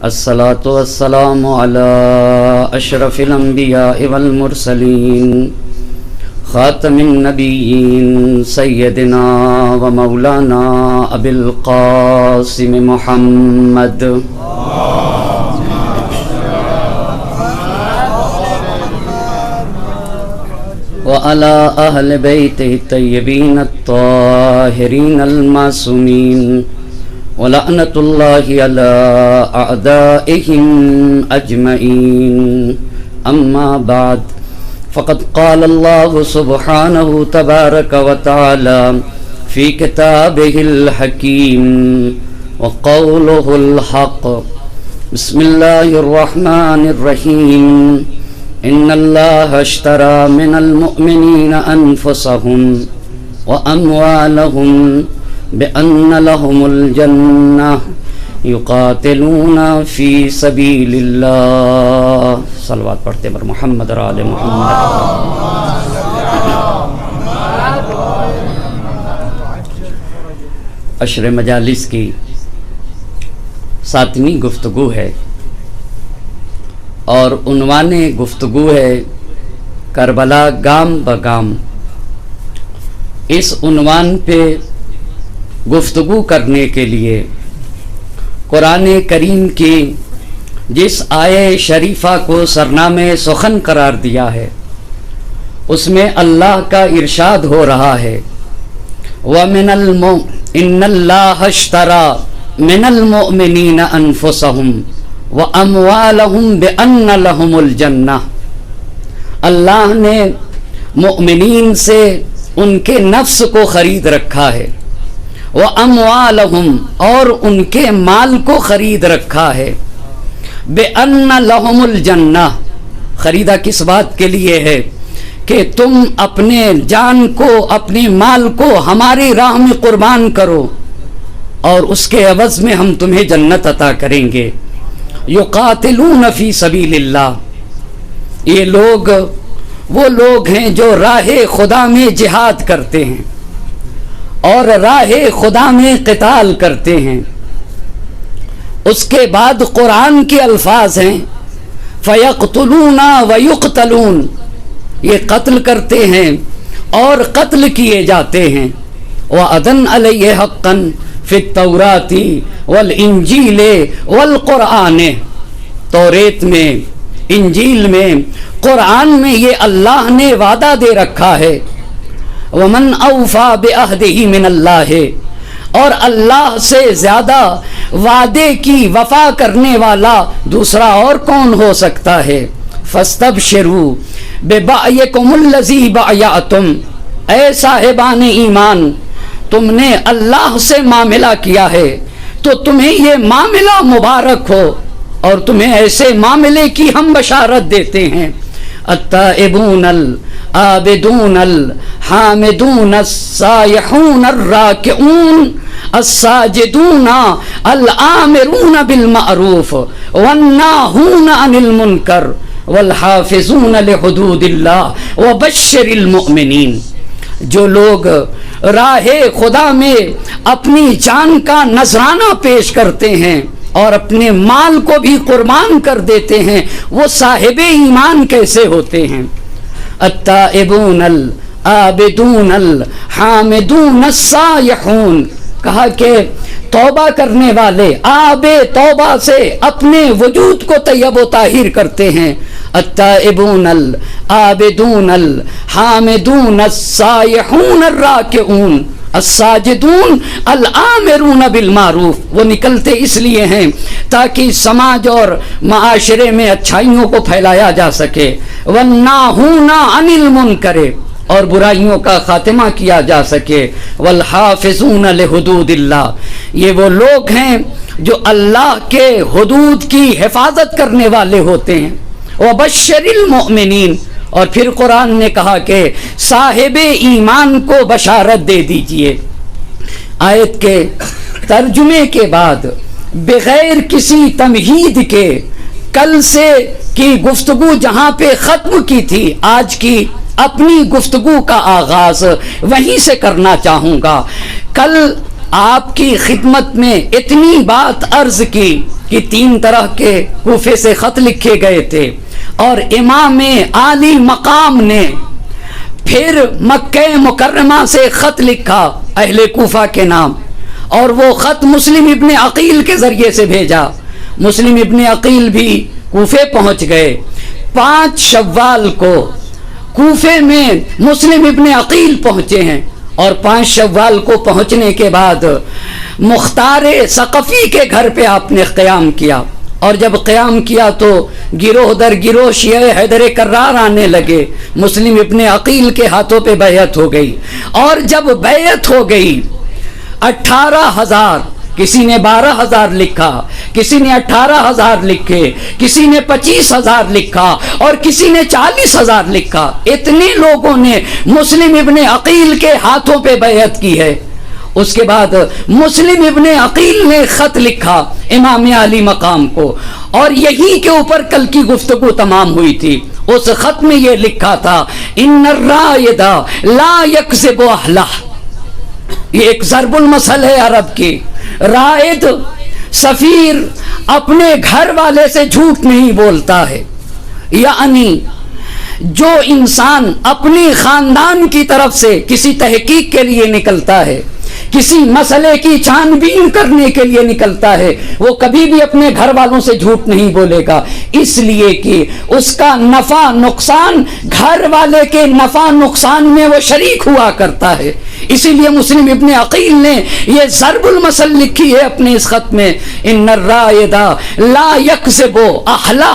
الصلاة والسلام على أشرف الأنبياء والمرسلين خاتم النبيين سيدنا ومولانا أبي القاسم محمد وعلى أهل بيته الطيبين الطاهرين المعصومين ولعنة الله على أعدائهم أجمعين أما بعد فقد قال الله سبحانه تبارك وتعالى في كتابه الحكيم وقوله الحق بسم الله الرحمن الرحيم إن الله اشترى من المؤمنين أنفسهم وأموالهم بأن لهم الجنة يقاتلون في سبيل الله صلوات پڑھتے پر محمد اور آل محمد. عشر مجالس کی 7ویں گفتگو ہے اور عنوان گفتگو ہے کربلا گام بگام. اس عنوان پہ گفتگو کرنے کے لیے قرآن کریم کی جس آیے شریفہ کو سرنامے سخن قرار دیا ہے اس میں اللہ کا ارشاد ہو رہا ہے وَمِنَ إِنَّ اللَّهَ اشْتَرَى مِنَ الْمُؤْمِنِينَ أَنفُسَهُمْ وَأَمْوَالَهُمْ بِأَنَّ لَهُمُ الْجَنَّةَ. اللہ نے مؤمنین سے ان کے نفس کو خرید رکھا ہے وَأَمْوَالَهُمْ اور ان کے مال کو خرید رکھا ہے بِأَنَّ لَهُمُ الْجَنَّةَ. خریدا کس بات کے لیے ہے کہ تم اپنے جان کو اپنے مال کو ہماری راہ میں قربان کرو اور اس کے عوض میں ہم تمہیں جنت عطا کریں گے. یقاتلون فی سبیل اللہ. یہ لوگ وہ لوگ ہیں جو راہ خدا میں جہاد کرتے ہیں اور راہ خدا میں قتال کرتے ہیں. اس کے بعد قرآن کے الفاظ ہیں فَيَقْتُلُونَ وَيُقْتَلُونَ. یہ قتل کرتے ہیں اور قتل کیے جاتے ہیں. وَعَدًا عَلَيْهِ حَقًّا فِي التَّوْرَاةِ وَالْإِنْجِيلِ وَالْقُرْآنِ. توریت میں، انجیل میں، قرآن میں یہ اللہ نے وعدہ دے رکھا ہے وَمَنْ أَوْفَى بِعَهْدِهِ مِنَ اللَّهِ. اور اللہ سے زیادہ وعدے کی وفا کرنے والا دوسرا اور کون ہو سکتا ہے. فَاسْتَبْشِرُوا بِبَعْيِكُمُ الَّذِي بَعْيَعْتُمْ. اے صاحبان ایمان، تم نے اللہ سے معاملہ کیا ہے تو تمہیں یہ معاملہ مبارک ہو اور تمہیں ایسے معاملے کی ہم بشارت دیتے ہیں. التائبون العابدون الحامدون السائحون الراکعون الساجدون الآمرون بالمعروف والناہون عن المنکر والحافظون لحدود اللہ وبشر المؤمنین. جو لوگ راہ خدا میں اپنی جان کا نذرانہ پیش کرتے ہیں اور اپنے مال کو بھی قربان کر دیتے ہیں وہ صاحب ایمان کیسے ہوتے ہیں. التائبون العابدون الحامدون السائحون. کہا کہ توبہ کرنے والے آب توبہ سے اپنے وجود کو طیب و طاہر کرتے ہیں. التائبون العابدون الحامدون السائحون الراکعون الساجدون الآمرون بالمعروف. وہ نکلتے اس لیے ہیں تاکہ سماج اور معاشرے میں اچھائیوں کو پھیلایا جا سکے. والناہون عن المنکر اور برائیوں کا خاتمہ کیا جا سکے. والحافظون لحدود اللہ. یہ وہ لوگ ہیں جو اللہ کے حدود کی حفاظت کرنے والے ہوتے ہیں. وبشر المؤمنین. اور پھر قرآن نے کہا کہ صاحب ایمان کو بشارت دے دیجئے. آیت کے ترجمے کے بعد بغیر کسی تمہید کے کل سے کی گفتگو جہاں پہ ختم کی تھی آج کی اپنی گفتگو کا آغاز وہیں سے کرنا چاہوں گا. کل آپ کی خدمت میں اتنی بات عرض کی کہ 3 طرح کے کوفے سے خط لکھے گئے تھے، اور امام عالی مقام نے پھر مکہ مکرمہ سے خط لکھا اہل کوفہ کے نام، اور وہ خط مسلم ابن عقیل کے ذریعے سے بھیجا۔ مسلم ابن عقیل بھی کوفے پہنچ گئے۔ 5 شوال کو کوفے میں مسلم ابن عقیل پہنچے ہیں، اور 5 شوال کو پہنچنے کے بعد مختار ثقفی کے گھر پہ آپ نے قیام کیا، اور جب قیام کیا تو گروہ در گروہ شیعہ حیدر کرار آنے لگے۔ مسلم ابن عقیل کے ہاتھوں پہ بیعت ہو گئی، اور جب بیعت ہو گئی 18,000، کسی نے 12,000 لکھا، کسی نے 18,000 لکھے، کسی نے 25,000 لکھا، اور کسی نے 40,000 لکھا۔ اتنے لوگوں نے مسلم ابن عقیل کے ہاتھوں پہ بیعت کی ہے۔ اس کے بعد مسلم ابن عقیل نے خط لکھا امام علی مقام کو، اور یہی کے اوپر کل کی گفتگو تمام ہوئی تھی۔ اس خط میں یہ لکھا تھا ان الرائد لا یکذب اہلہ، یہ ایک ضرب المثل ہے عرب کی۔ رائد سفیر اپنے گھر والے سے جھوٹ نہیں بولتا ہے، یعنی جو انسان اپنی خاندان کی طرف سے کسی تحقیق کے لیے نکلتا ہے، کسی مسئلے کی چھان بین کرنے کے لیے نکلتا ہے، وہ کبھی بھی اپنے گھر والوں سے جھوٹ نہیں بولے گا، اس لیے کہ اس کا نفع نقصان گھر والے کے نفع نقصان میں وہ شریک ہوا کرتا ہے۔ اسی لیے مسلم ابن عقیل نے یہ ضرب المثل لکھی ہے اپنے اس خط میں، ان الرائد لا یکذب اہلہ،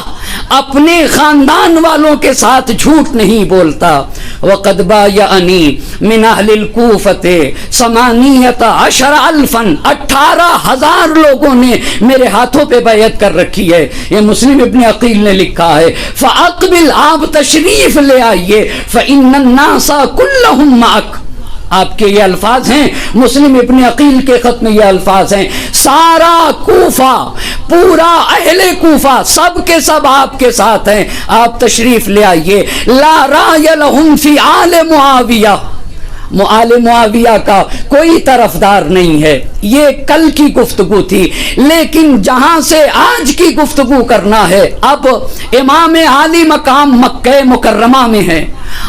اپنے خاندان والوں کے ساتھ جھوٹ نہیں بولتا۔ وقد بایعنی من اہل الکوفۃ 18,000، 18,000 لوگوں نے میرے ہاتھوں پہ بیعت کر رکھی ہے، یہ مسلم ابن عقیل نے لکھا ہے۔ فاقبل، آپ تشریف لے آئیے، فإن الناس كلهم معك، آپ کے یہ الفاظ ہیں، مسلم ابن عقیل کے خط میں یہ الفاظ ہیں، سارا کوفہ، پورا اہل کوفہ سب کے سب آپ کے ساتھ ہیں، آپ تشریف لے آئیے۔ لا رائے لہم فی آل معاویہ، آل معاویہ کا کوئی طرفدار نہیں ہے۔ یہ کل کی گفتگو تھی، لیکن جہاں سے آج کی گفتگو کرنا ہے، اب امام عالی مقام مکہ مکرمہ میں ہے،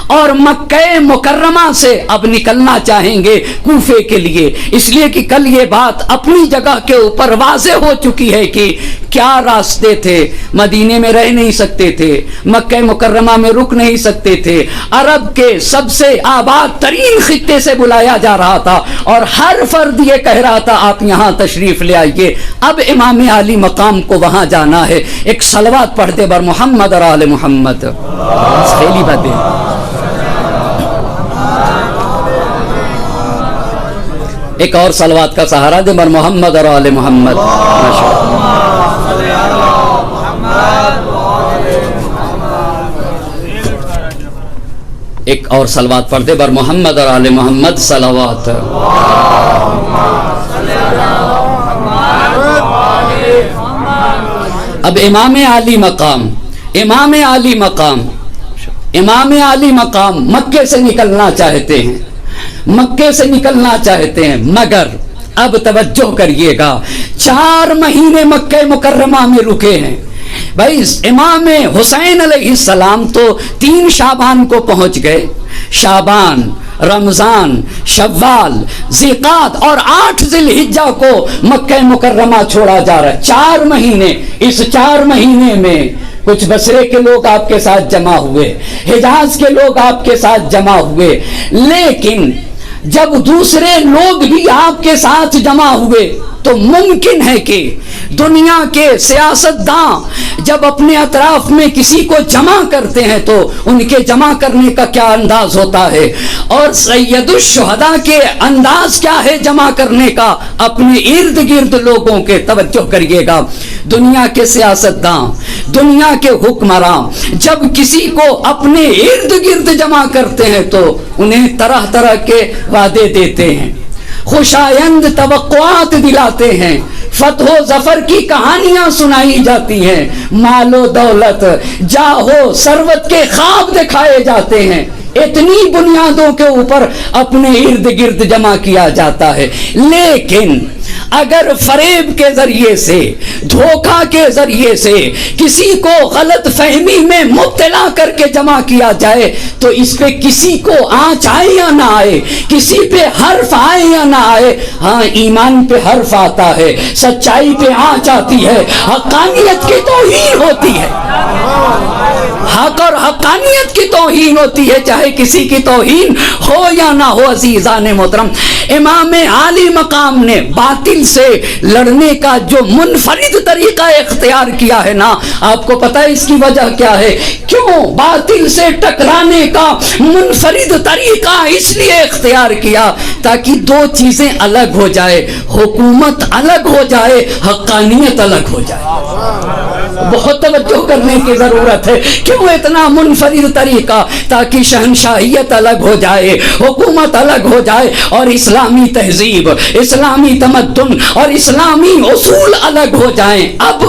اور مکہ مکرمہ سے اب نکلنا چاہیں گے کوفے کے لیے، اس لیے کہ کل یہ بات اپنی جگہ کے اوپر واضح ہو چکی ہے کہ کیا راستے تھے۔ مدینے میں رہ نہیں سکتے تھے، مکہ مکرمہ میں رک نہیں سکتے تھے، عرب کے سب سے آباد ترین خطے سے بلایا جا رہا تھا، اور ہر فرد یہ کہہ رہا تھا آپ یہاں تشریف لے آئیے۔ اب امام علی مقام کو وہاں جانا ہے۔ ایک صلوات پڑھتے بر محمد اور آل محمد، پہلی باتیں ایک اور صلوات کا سہارا دے بر محمد اور آل محمد۔ ایک اور صلوات پڑھ دے بر محمد اور آل محمد، صلوات۔ اب امام علی مقام، امام علی مقام، امام علی مقام مکے سے نکلنا چاہتے ہیں، مکے سے نکلنا چاہتے ہیں، مگر اب توجہ کریے گا، 4 مہینے مکہ مکرمہ میں رکے ہیں۔ بھائی امام حسین علیہ السلام تو 3 شعبان کو پہنچ گئے، شعبان، رمضان، شوال، ذیقعد اور 8 ذی الحجہ کو مکہ مکرمہ چھوڑا جا رہا ہے۔ 4 مہینے، اس 4 مہینے میں کچھ بصرے کے لوگ آپ کے ساتھ جمع ہوئے، حجاز کے لوگ آپ کے ساتھ جمع ہوئے، لیکن جب دوسرے لوگ بھی آپ کے ساتھ جمع ہوئے تو ممکن ہے کہ دنیا کے سیاستداں جب اپنے اطراف میں کسی کو جمع کرتے ہیں تو ان کے جمع کرنے کا کیا انداز ہوتا ہے، اور سید الشہداء کے انداز کیا ہے جمع کرنے کا اپنے ارد گرد لوگوں کے۔ توجہ کریے گا، دنیا کے سیاستداں، دنیا کے حکمراں جب کسی کو اپنے ارد گرد جمع کرتے ہیں تو انہیں طرح طرح کے وعدے دیتے ہیں، خوشایند توقعات دلاتے ہیں، فتح و ظفر کی کہانیاں سنائی جاتی ہیں، مال و دولت، جاہ و ثروت کے خواب دکھائے جاتے ہیں۔ اتنی بنیادوں کے اوپر اپنے ارد گرد جمع کیا جاتا ہے. لیکن اگر فریب کے ذریعے سے، دھوکہ کے ذریعے سے کسی کو غلط فہمی میں مبتلا کر کے جمع کیا جائے تو اس پہ کسی کو آنچ آئے یا نہ آئے، کسی پہ حرف آئے یا نہ آئے، ہاں ایمان پہ حرف آتا ہے، سچائی پہ آنچ آتی ہے، حقانیت کی توہین ہوتی ہے. حق اور حقانیت کی توہین ہوتی ہے، چاہے کسی کی توہین ہو یا نہ ہو. عزیزان محترم، امام عالی مقام نے باطل سے لڑنے کا جو منفرد طریقہ اختیار کیا ہے نا، آپ کو پتہ ہے اس کی وجہ کیا ہے؟ کیوں باطل سے ٹکرانے کا منفرد طریقہ اس لیے اختیار کیا تاکہ دو چیزیں الگ ہو جائے، حکومت الگ ہو جائے، حقانیت الگ ہو جائے. بہت توجہ کرنے کی ضرورت ہے. کیوں اتنا منفرد طریقہ؟ تاکہ شہنشاہیت الگ ہو جائے، حکومت الگ ہو جائے، اور اسلامی تہذیب، اسلامی تمدن اور اسلامی اصول الگ ہو جائیں. اب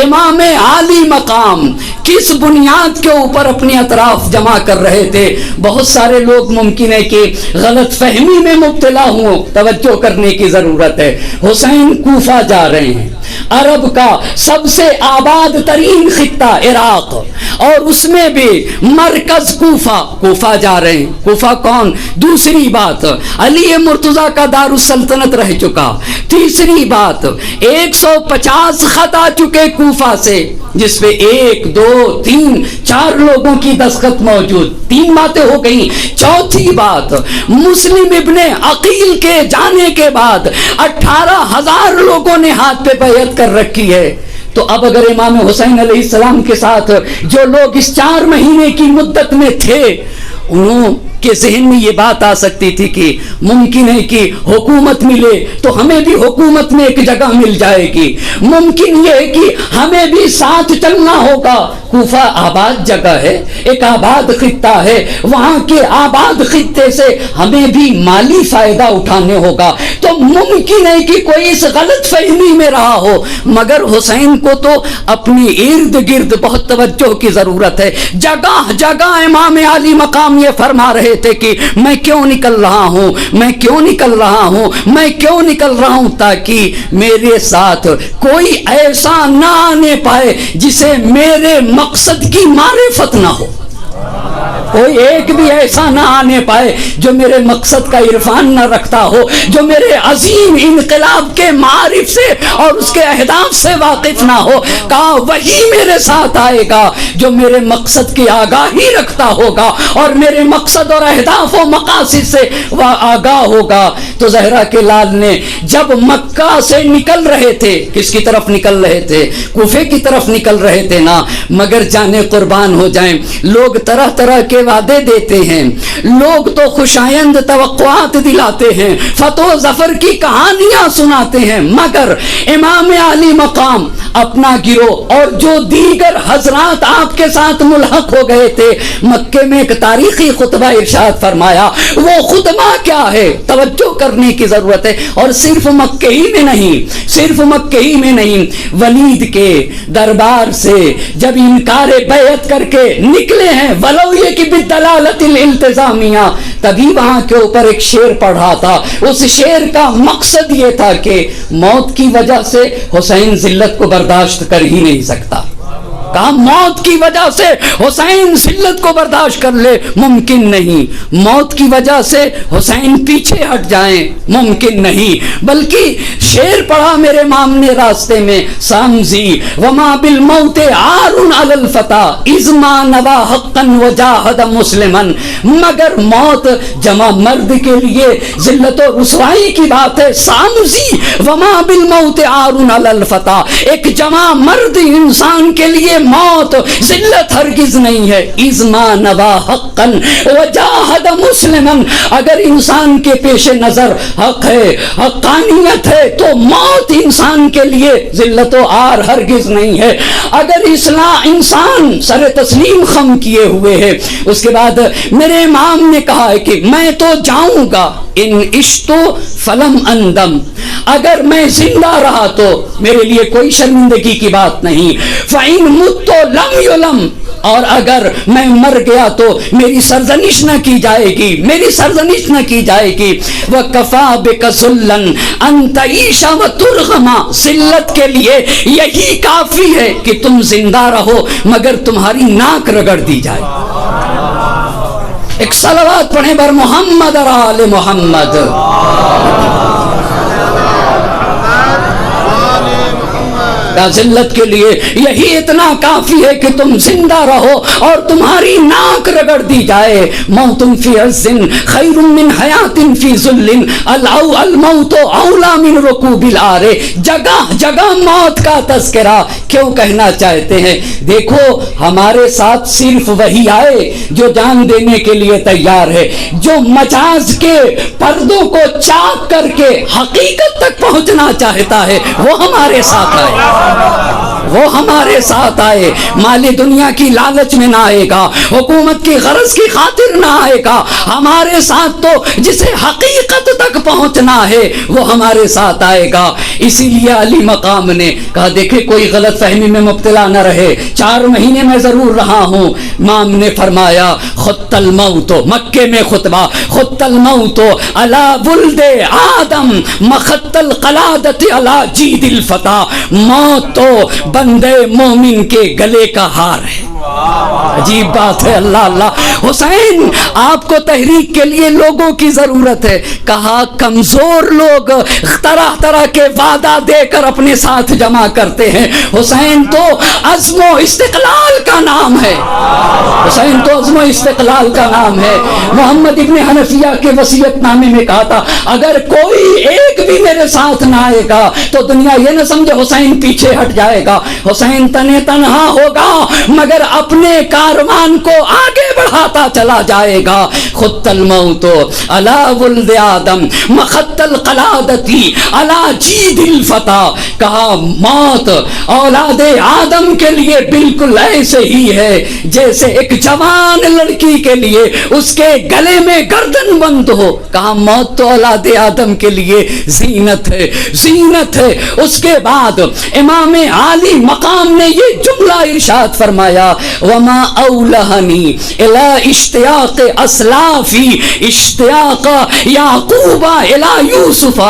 امام عالی مقام کس بنیاد کے اوپر اپنے اطراف جمع کر رہے تھے؟ بہت سارے لوگ ممکن ہے کہ غلط فہمی میں مبتلا ہوں. توجہ کرنے کی ضرورت ہے. حسین کوفہ جا رہے ہیں، عرب کا سب سے آباد ترین خطہ عراق، اور اس میں بھی مرکز کوفہ جا رہے ہیں. کوفہ کون؟ دوسری بات، علی مرتضیٰ کا دارالسلطنت رہ چکا. تیسری بات، 150 خط آ چکے کوفہ سے، جس پہ 1 2 3 4 لوگوں کی دستخط موجود. 3 باتیں ہو گئی. چوتھی بات، مسلم ابن عقیل کے جانے کے بعد 18,000 لوگوں نے ہاتھ پہ بیعت کر رکھی ہے. تو اب اگر امام حسین علیہ السلام کے ساتھ جو لوگ اس 4 مہینے کی مدت میں تھے، انہوں کے ذہن میں یہ بات آ سکتی تھی کہ ممکن ہے کہ حکومت ملے تو ہمیں بھی حکومت میں ایک جگہ مل جائے گی، ممکن یہ ہے کہ ہمیں بھی ساتھ چلنا ہوگا. کوفہ آباد جگہ ہے، ایک آباد خطہ ہے، وہاں کے آباد خطے سے ہمیں بھی مالی فائدہ اٹھانے ہوگا. تو ممکن ہے کہ کوئی اس غلط فہمی میں رہا ہو، مگر حسین کو تو اپنی ارد گرد بہت توجہ کی ضرورت ہے. جگہ جگہ امام عالی مقام یہ فرما رہے تھے کہ میں کیوں نکل رہا ہوں، میں کیوں نکل رہا ہوں، میں کیوں نکل رہا ہوں، تاکہ میرے ساتھ کوئی ایسا نہ آنے پائے جسے میرے مقصد کی معرفت نہ ہو. کوئی ایک بھی ایسا نہ آنے پائے جو میرے مقصد کا عرفان نہ رکھتا ہو، جو میرے عظیم انقلاب کے معارف سے اور اس کے اہداف سے واقف نہ ہو. کہا وہی میرے ساتھ آئے گا جو میرے مقصد کی آگاہی رکھتا ہوگا اور میرے مقصد اور اہداف و مقاصد سے وہ آگاہ ہوگا. تو زہرا کے لال نے جب مکہ سے نکل رہے تھے، کس کی طرف نکل رہے تھے؟ کوفے کی طرف نکل رہے تھے نا. مگر جانے قربان ہو جائیں، لوگ طرح طرح کے وعدے دیتے ہیں، لوگ تو خوشایند توقعات دلاتے ہیں، فتح و ظفر کی کہانیاں سناتے ہیں، مگر امام عالی مقام اپنا گروہ اور جو دیگر حضرات آپ کے ساتھ ملحق ہو گئے تھے، مکے میں ایک تاریخی خطبہ ارشاد فرمایا. وہ خطبہ کیا ہے؟ توجہ کرنے کی ضرورت ہے. اور صرف مکے ہی میں نہیں، صرف مکے ہی میں نہیں، ولید کے دربار سے جب انکار بیعت کر کے نکلے ہیں، ولو یہ کہ بالدلالت الالتزامیہ، تبھی وہاں کے اوپر ایک شعر پڑھا تھا. اس شعر کا مقصد یہ تھا کہ موت کی وجہ سے حسین ذلت کو برداشت کر ہی نہیں سکتا. کہا موت کی وجہ سے حسین ذلت کو برداشت کر لے، ممکن نہیں. موت کی وجہ سے حسین پیچھے ہٹ جائیں، ممکن نہیں. بلکہ شعر پڑھا میرے امام نے راستے میں، سامزی وما بالموت عار علی الفتى اذ ما نوى حقا وجاهد مسلما. مگر موت جمع مرد کے لیے ذلت و رسوائی کی بات ہے. سامزی وما بالموت عار علی الفتى، ایک جمع مرد انسان کے لیے موت ذلت ہرگز نہیں ہے. اذ ما نوى حقا وجاهد مسلما، اگر انسان کے پیش نظر حق ہے، حقانیت ہے، تو موت انسان کے لیے ذلت و عار ہرگز نہیں ہے. اگر انسان سر تسلیم خم کیے ہوئے ہے، اس کے بعد میرے امام نے کہا ہے کہ میں تو جاؤں گا، ان عشتو فلم اندم، اگر میں زندہ رہا تو میرے لیے کوئی شرمندگی کی بات نہیں. فَإِن مُتُّ لَمْ يُلَمْ، اور اگر میں مر گیا تو میری سرزنش نہ کی جائے گی، میری سرزنش نہ کی جائے گی۔ وَكَفَى بِكَ ذُلًّا أَن تَعِيشَ وَتُرْغَمَ، ذلت کے لیے یہی کافی ہے کہ تم زندہ رہو مگر تمہاری ناک رگڑ دی جائے۔ ایک صلوات پڑھیں بر محمد اور آل محمد۔ ذلت کے لیے یہی اتنا کافی ہے کہ تم زندہ رہو اور تمہاری ناک رگڑ دی جائے۔ موت فی عز خیر من حیات فی ذل، الموت اولا من رکوب العار۔ جگہ جگہ موت کا تذکرہ کیوں کہنا چاہتے ہیں؟ دیکھو ہمارے ساتھ صرف وہی آئے جو جان دینے کے لیے تیار ہے، جو مجاز کے پردوں کو چاک کر کے حقیقت تک پہنچنا چاہتا ہے، وہ ہمارے ساتھ آئے، وہ ہمارے ساتھ آئے۔ مالی دنیا کی لالچ میں نہ آئے گا، حکومت کی غرض کی خاطر نہ آئے گا، ہمارے ساتھ تو جسے حقیقت تک پہنچنا ہے وہ ہمارے ساتھ آئے گا۔ اسی لیے علی مقام نے کہا دیکھیں کوئی غلط فہمی میں مبتلا نہ رہے، 4 مہینے میں ضرور رہا ہوں۔ امام نے فرمایا خط الموت، مکے میں خطبہ، خط الموت علی ولد آدم مخط القلادت علی جید الفتى، موت تو بندے مومن کے گلے کا ہار ہے۔ عجیب بات ہے، اللہ اللہ۔ حسین آپ کو تحریک کے لیے لوگوں کی ضرورت ہے، کہا کمزور لوگ طرح طرح کے وعدہ دے کر اپنے ساتھ جمع کرتے ہیں، حسین تو عزم و استقلال کا نام ہے، حسین تو عزم و استقلال کا نام ہے۔ محمد ابن حنفیہ کے وصیت نامے میں کہا تھا اگر کوئی ایک بھی میرے ساتھ نہ آئے گا تو دنیا یہ نہ سمجھے حسین پیچھے ہٹ جائے گا، حسین تنے تنہا ہوگا مگر اپنے کاروان کو آگے بڑھاتا چلا جائے گا۔ خط الموت علی ولد آدم مخط القلادتی علی جید الفتى، کہا موت اولاد آدم کے لیے بالکل ایسے ہی ہے جیسے ایک جوان لڑکی کے لیے اس کے گلے میں گردن بند ہو، کہا موت تو اولاد آدم کے لیے زینت ہے، زینت ہے۔ اس کے بعد امام عالی مقام نے یہ جملہ ارشاد فرمایا وما اولہنی الی اشتیاق اسلافی اشتیاق یعقوب الی یوسف،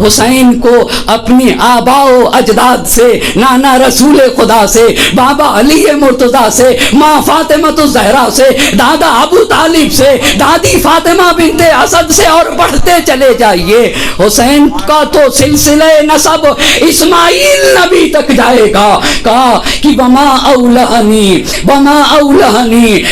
حسین کو اپنی آباء و اجداد سے، نانا رسول خدا سے، بابا علی مرتضیٰ سے، ماں فاطمہ الزہرا سے، دادا ابو طالب سے، دادی فاطمہ بنت اسد سے، اور بڑھتے چلے جائیے۔ حسین کا تو سلسلہ نسب اسماعیل نبی تک جائے گا۔ کہا کہ وما اولہنی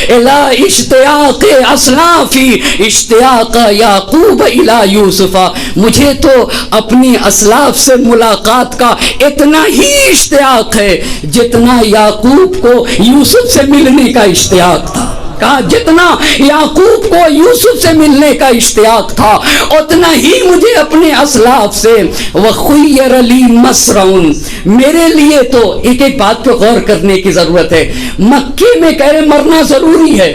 الی اشتیاق اسلافی اشتیاق یعقوب الی یوسف، مجھے تو اپنی اسلاف سے ملاقات کا اتنا ہی اشتیاق ہے جتنا یعقوب کو یوسف سے ملنے کا اشتیاق تھا۔ کہا جتنا یعقوب کو یوسف سے ملنے کا اشتیاق تھا اتنا ہی مجھے اپنے اسلاف سے۔ وخیر لی مسرعون، میرے لیے تو ایک ایک بات پہ غور کرنے کی ضرورت ہے۔ مکے میں کہہ رہے مرنا ضروری ہے،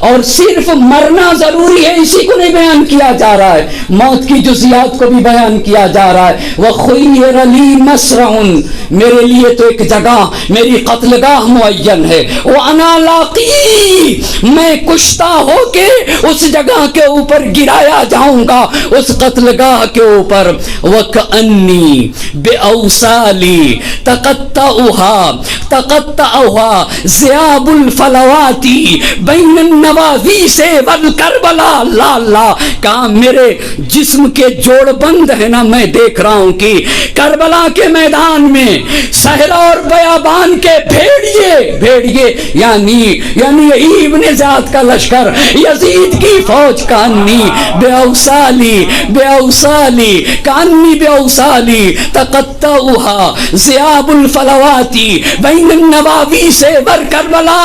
اور صرف مرنا ضروری ہے اسی کو نہیں بیان کیا جا رہا ہے، موت کی جزیات کو بھی بیان کیا جا رہا ہے۔ وَخُيِّرَ لِي مَسْرَعٌ، میرے لیے تو ایک جگہ، میری قتل گاہ معین ہے۔ وَأَنَا لَاقِي، میں کشتہ ہو کے اس جگہ کے اوپر گرایا جاؤں گا، اس قتل گاہ کے اوپر۔ وَكَأَنِّي بِأَوْصَالِي تَقَطَّعُهَا ذِئَابُ الْفَلَوَاتِ بَيْنَ النَّوَاوِيسِ وَالْكَرْبَلَا۔ اللہ اللہ، کہا میرے جسم کے جوڑ بند ہے نا، میں دیکھ رہا ہوں کہ کربلا کے میدان میں صحرا اور بیابان کے بھیڑیے یعنی ابن زیاد کا لشکر، یزید کی فوج، کانی بے اوصالی تقطعها ذئاب الفلوات بین النواویس والکربلا،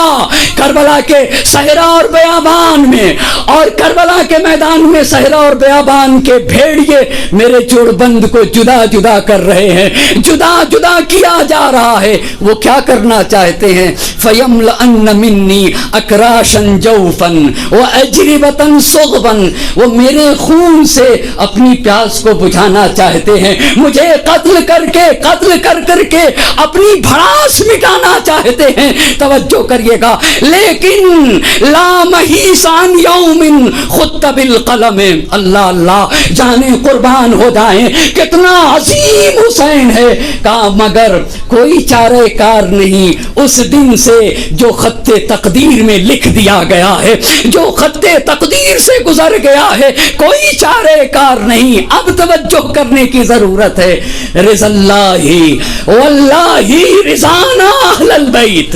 کربلا کے صحرا اور بیابان میں، اور کربلا کے میدان میں صحرا اور بیابان کے بھیڑیے میرے جوڑ بند کو جدا جدا کر رہے ہیں، جدا جدا کیا جا رہا ہے۔ وہ کیا کرنا چاہتے ہیں؟ فَيَمْلَأَنَّ مِنِّي أَكْرَاشًا جَوْفًا وَأَجْرِبَةً صُغْبًا، وہ میرے خون سے اپنی پیاس کو بجھانا چاہتے ہیں، مجھے قتل کر کے اپنی بھڑاس مٹا مٹانا چاہتے ہیں، توجہ کریے گا، لیکن لا محیسان یوم خط بالقلم، اللہ اللہ جانے قربان ہو جائیں کتنا عظیم حسین ہے، کہا مگر کوئی چارہ کار نہیں اس دن سے جو خط تقدیر میں لکھ دیا گیا ہے، جو خط تقدیر سے گزر گیا ہے، کوئی چارہ کار نہیں۔ اب توجہ کرنے کی ضرورت ہے، رضا اللہ واللہ رضانا اہل البیت،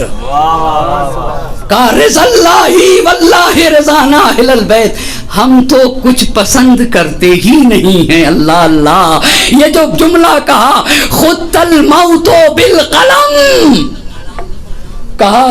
کہا رضا اللہ واللہ رضانا اہل البیت، ہم تو کچھ پسند کرتے ہی نہیں ہیں، اللہ اللہ، یہ جو جملہ کہا خط الموت بالقلم، کہا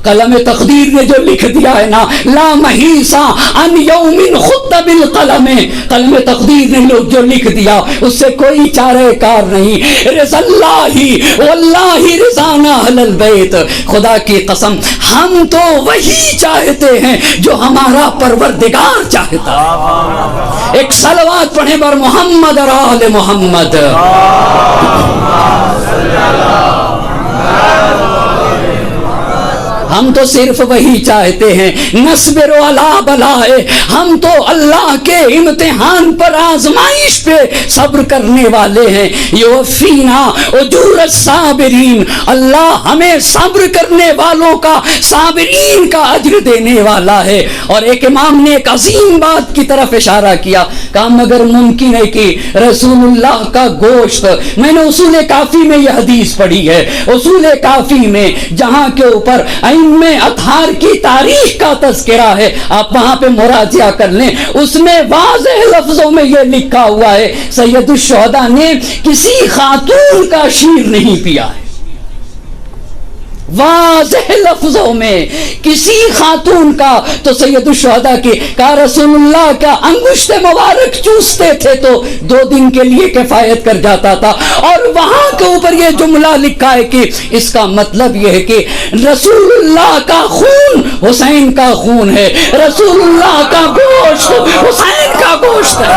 قلم تقدیر نے جو لکھ دیا ہے نا، لا محیسا ان یوم خط بالقلم، قلم تقدیر نے جو لکھ دیا اس سے کوئی چارہ کار نہیں، رضا اللہ واللہ رضانا اہل البیت، خدا کی قسم ہم تو وہی چاہتے ہیں جو ہمارا پروردگار چاہتا ہے۔ ایک صلوات پڑھیں بر محمد اور آل محمد۔ ہم تو صرف وہی چاہتے ہیں، نصبر علی بلائے، ہم تو اللہ کے امتحان پر، آزمائش پہ صبر کرنے والے ہیں، یوفینا اجور الصابرین، اللہ ہمیں صبر کرنے والوں کا، صابرین کا اجر دینے والا ہے۔ اور ایک امام نے ایک عظیم بات کی طرف اشارہ کیا، کہا مگر ممکن ہے کہ رسول اللہ کا گوشت، میں نے اصول کافی میں یہ حدیث پڑھی ہے، اصول کافی میں جہاں کے اوپر میں اطہار کی تاریخ کا تذکرہ ہے، آپ وہاں پہ مراجعہ کر لیں، اس میں واضح لفظوں میں یہ لکھا ہوا ہے سید الشہداء نے کسی خاتون کا شیر نہیں پیا ہے، واضح لفظوں میں کسی خاتون کا، تو سید الشہداء کی کہا رسول اللہ کا انگشت مبارک چوستے تھے تو 2 دن کے لیے کفایت کر جاتا تھا، اور وہاں کے اوپر یہ جملہ لکھا ہے کہ اس کا مطلب یہ ہے کہ رسول اللہ کا خون حسین کا خون ہے، رسول اللہ کا گوشت حسین کا گوشت ہے،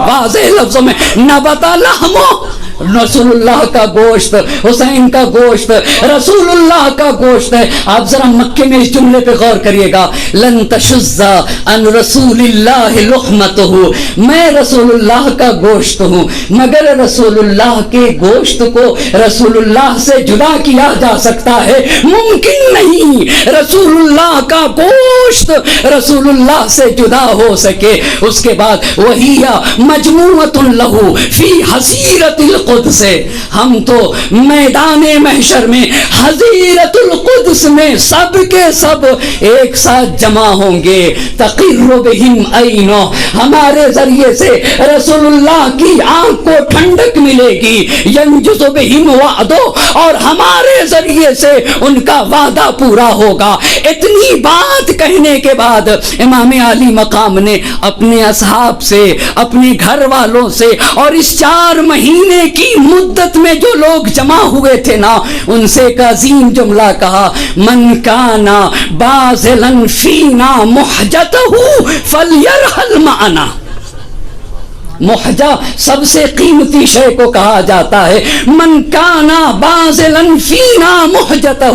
واضح لفظوں میں نبت لحمو، رسول اللہ کا گوشت، حسین کا گوشت، رسول اللہ کا گوشت ہے۔ آپ ذرا مکے میں اس جملے پہ غور کریے گا، لن تشذ عن رسول اللہ لحمتہ، میں رسول اللہ کا گوشت ہوں، مگر رسول اللہ کے گوشت کو رسول اللہ سے جدا کیا جا سکتا ہے؟ ممکن نہیں، رسول اللہ کا گوشت رسول اللہ سے جدا ہو سکے۔ اس کے بعد وہی مجموعۃ لہ فی حظیرۃ القدس، ہم تو میدان محشر میں حظیرۃ القدس میں سب کے سب ایک ساتھ جمع ہوں گے، تقر بہم عینو، ہمارے ذریعے سے رسول اللہ کی آنکھ کو ٹھنڈک ملے گی، ینجز بہم وعدو، اور ہمارے ذریعے سے ان کا وعدہ پورا ہوگا۔ اتنی بات کہنے کے بعد امام علی مقام نے اپنے اصحاب سے، اپنے گھر والوں سے، اور اس 4 مہینے کی مدت میں جو لوگ جمع ہوئے تھے نا، ان سے ایک عظیم جملہ کہا، من کانا بازلا فینا محجتہ فلیرحل معنا، محجہ سب سے قیمتی شے کو کہا جاتا ہے، من کانا بازلا فینا محجتہ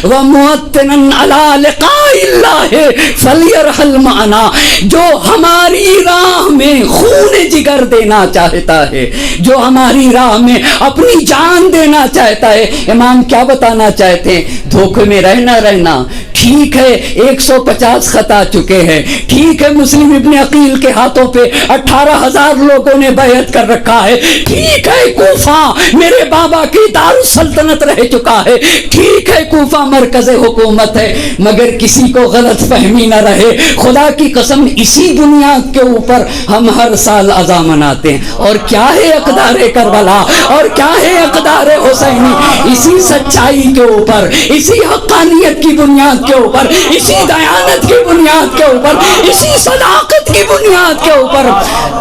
وموطنا علی لقاء اللہ فلیرحل معنا، جو ہماری راہ میں خون جگر دینا چاہتا ہے، جو ہماری راہ میں اپنی جان دینا چاہتا ہے۔ امام کیا بتانا چاہتے ہیں؟ دھوکے میں رہنا ٹھیک ہے، 150 خط آ چکے ہیں، ٹھیک ہے مسلم ابن عقیل کے ہاتھوں پہ 18,000 لوگوں نے بیعت کر رکھا ہے، ٹھیک ہے کوفہ میرے بابا کی دارالسلطنت رہ چکا ہے، ٹھیک ہے کوفہ مرکز حکومت ہے، مگر کسی کو غلط فہمی نہ رہے، خدا کی قسم اسی بنیاد کے اوپر ہم ہر سال عزا مناتے ہیں۔ اور کیا ہے اقدار کربلا، اور کیا ہے اقدار حسینی، اسی سچائی کے اوپر، اسی حقانیت کی بنیاد کے اوپر، اسی دیانت کی بنیاد کے اوپر، اسی صداقت کی بنیاد کے اوپر۔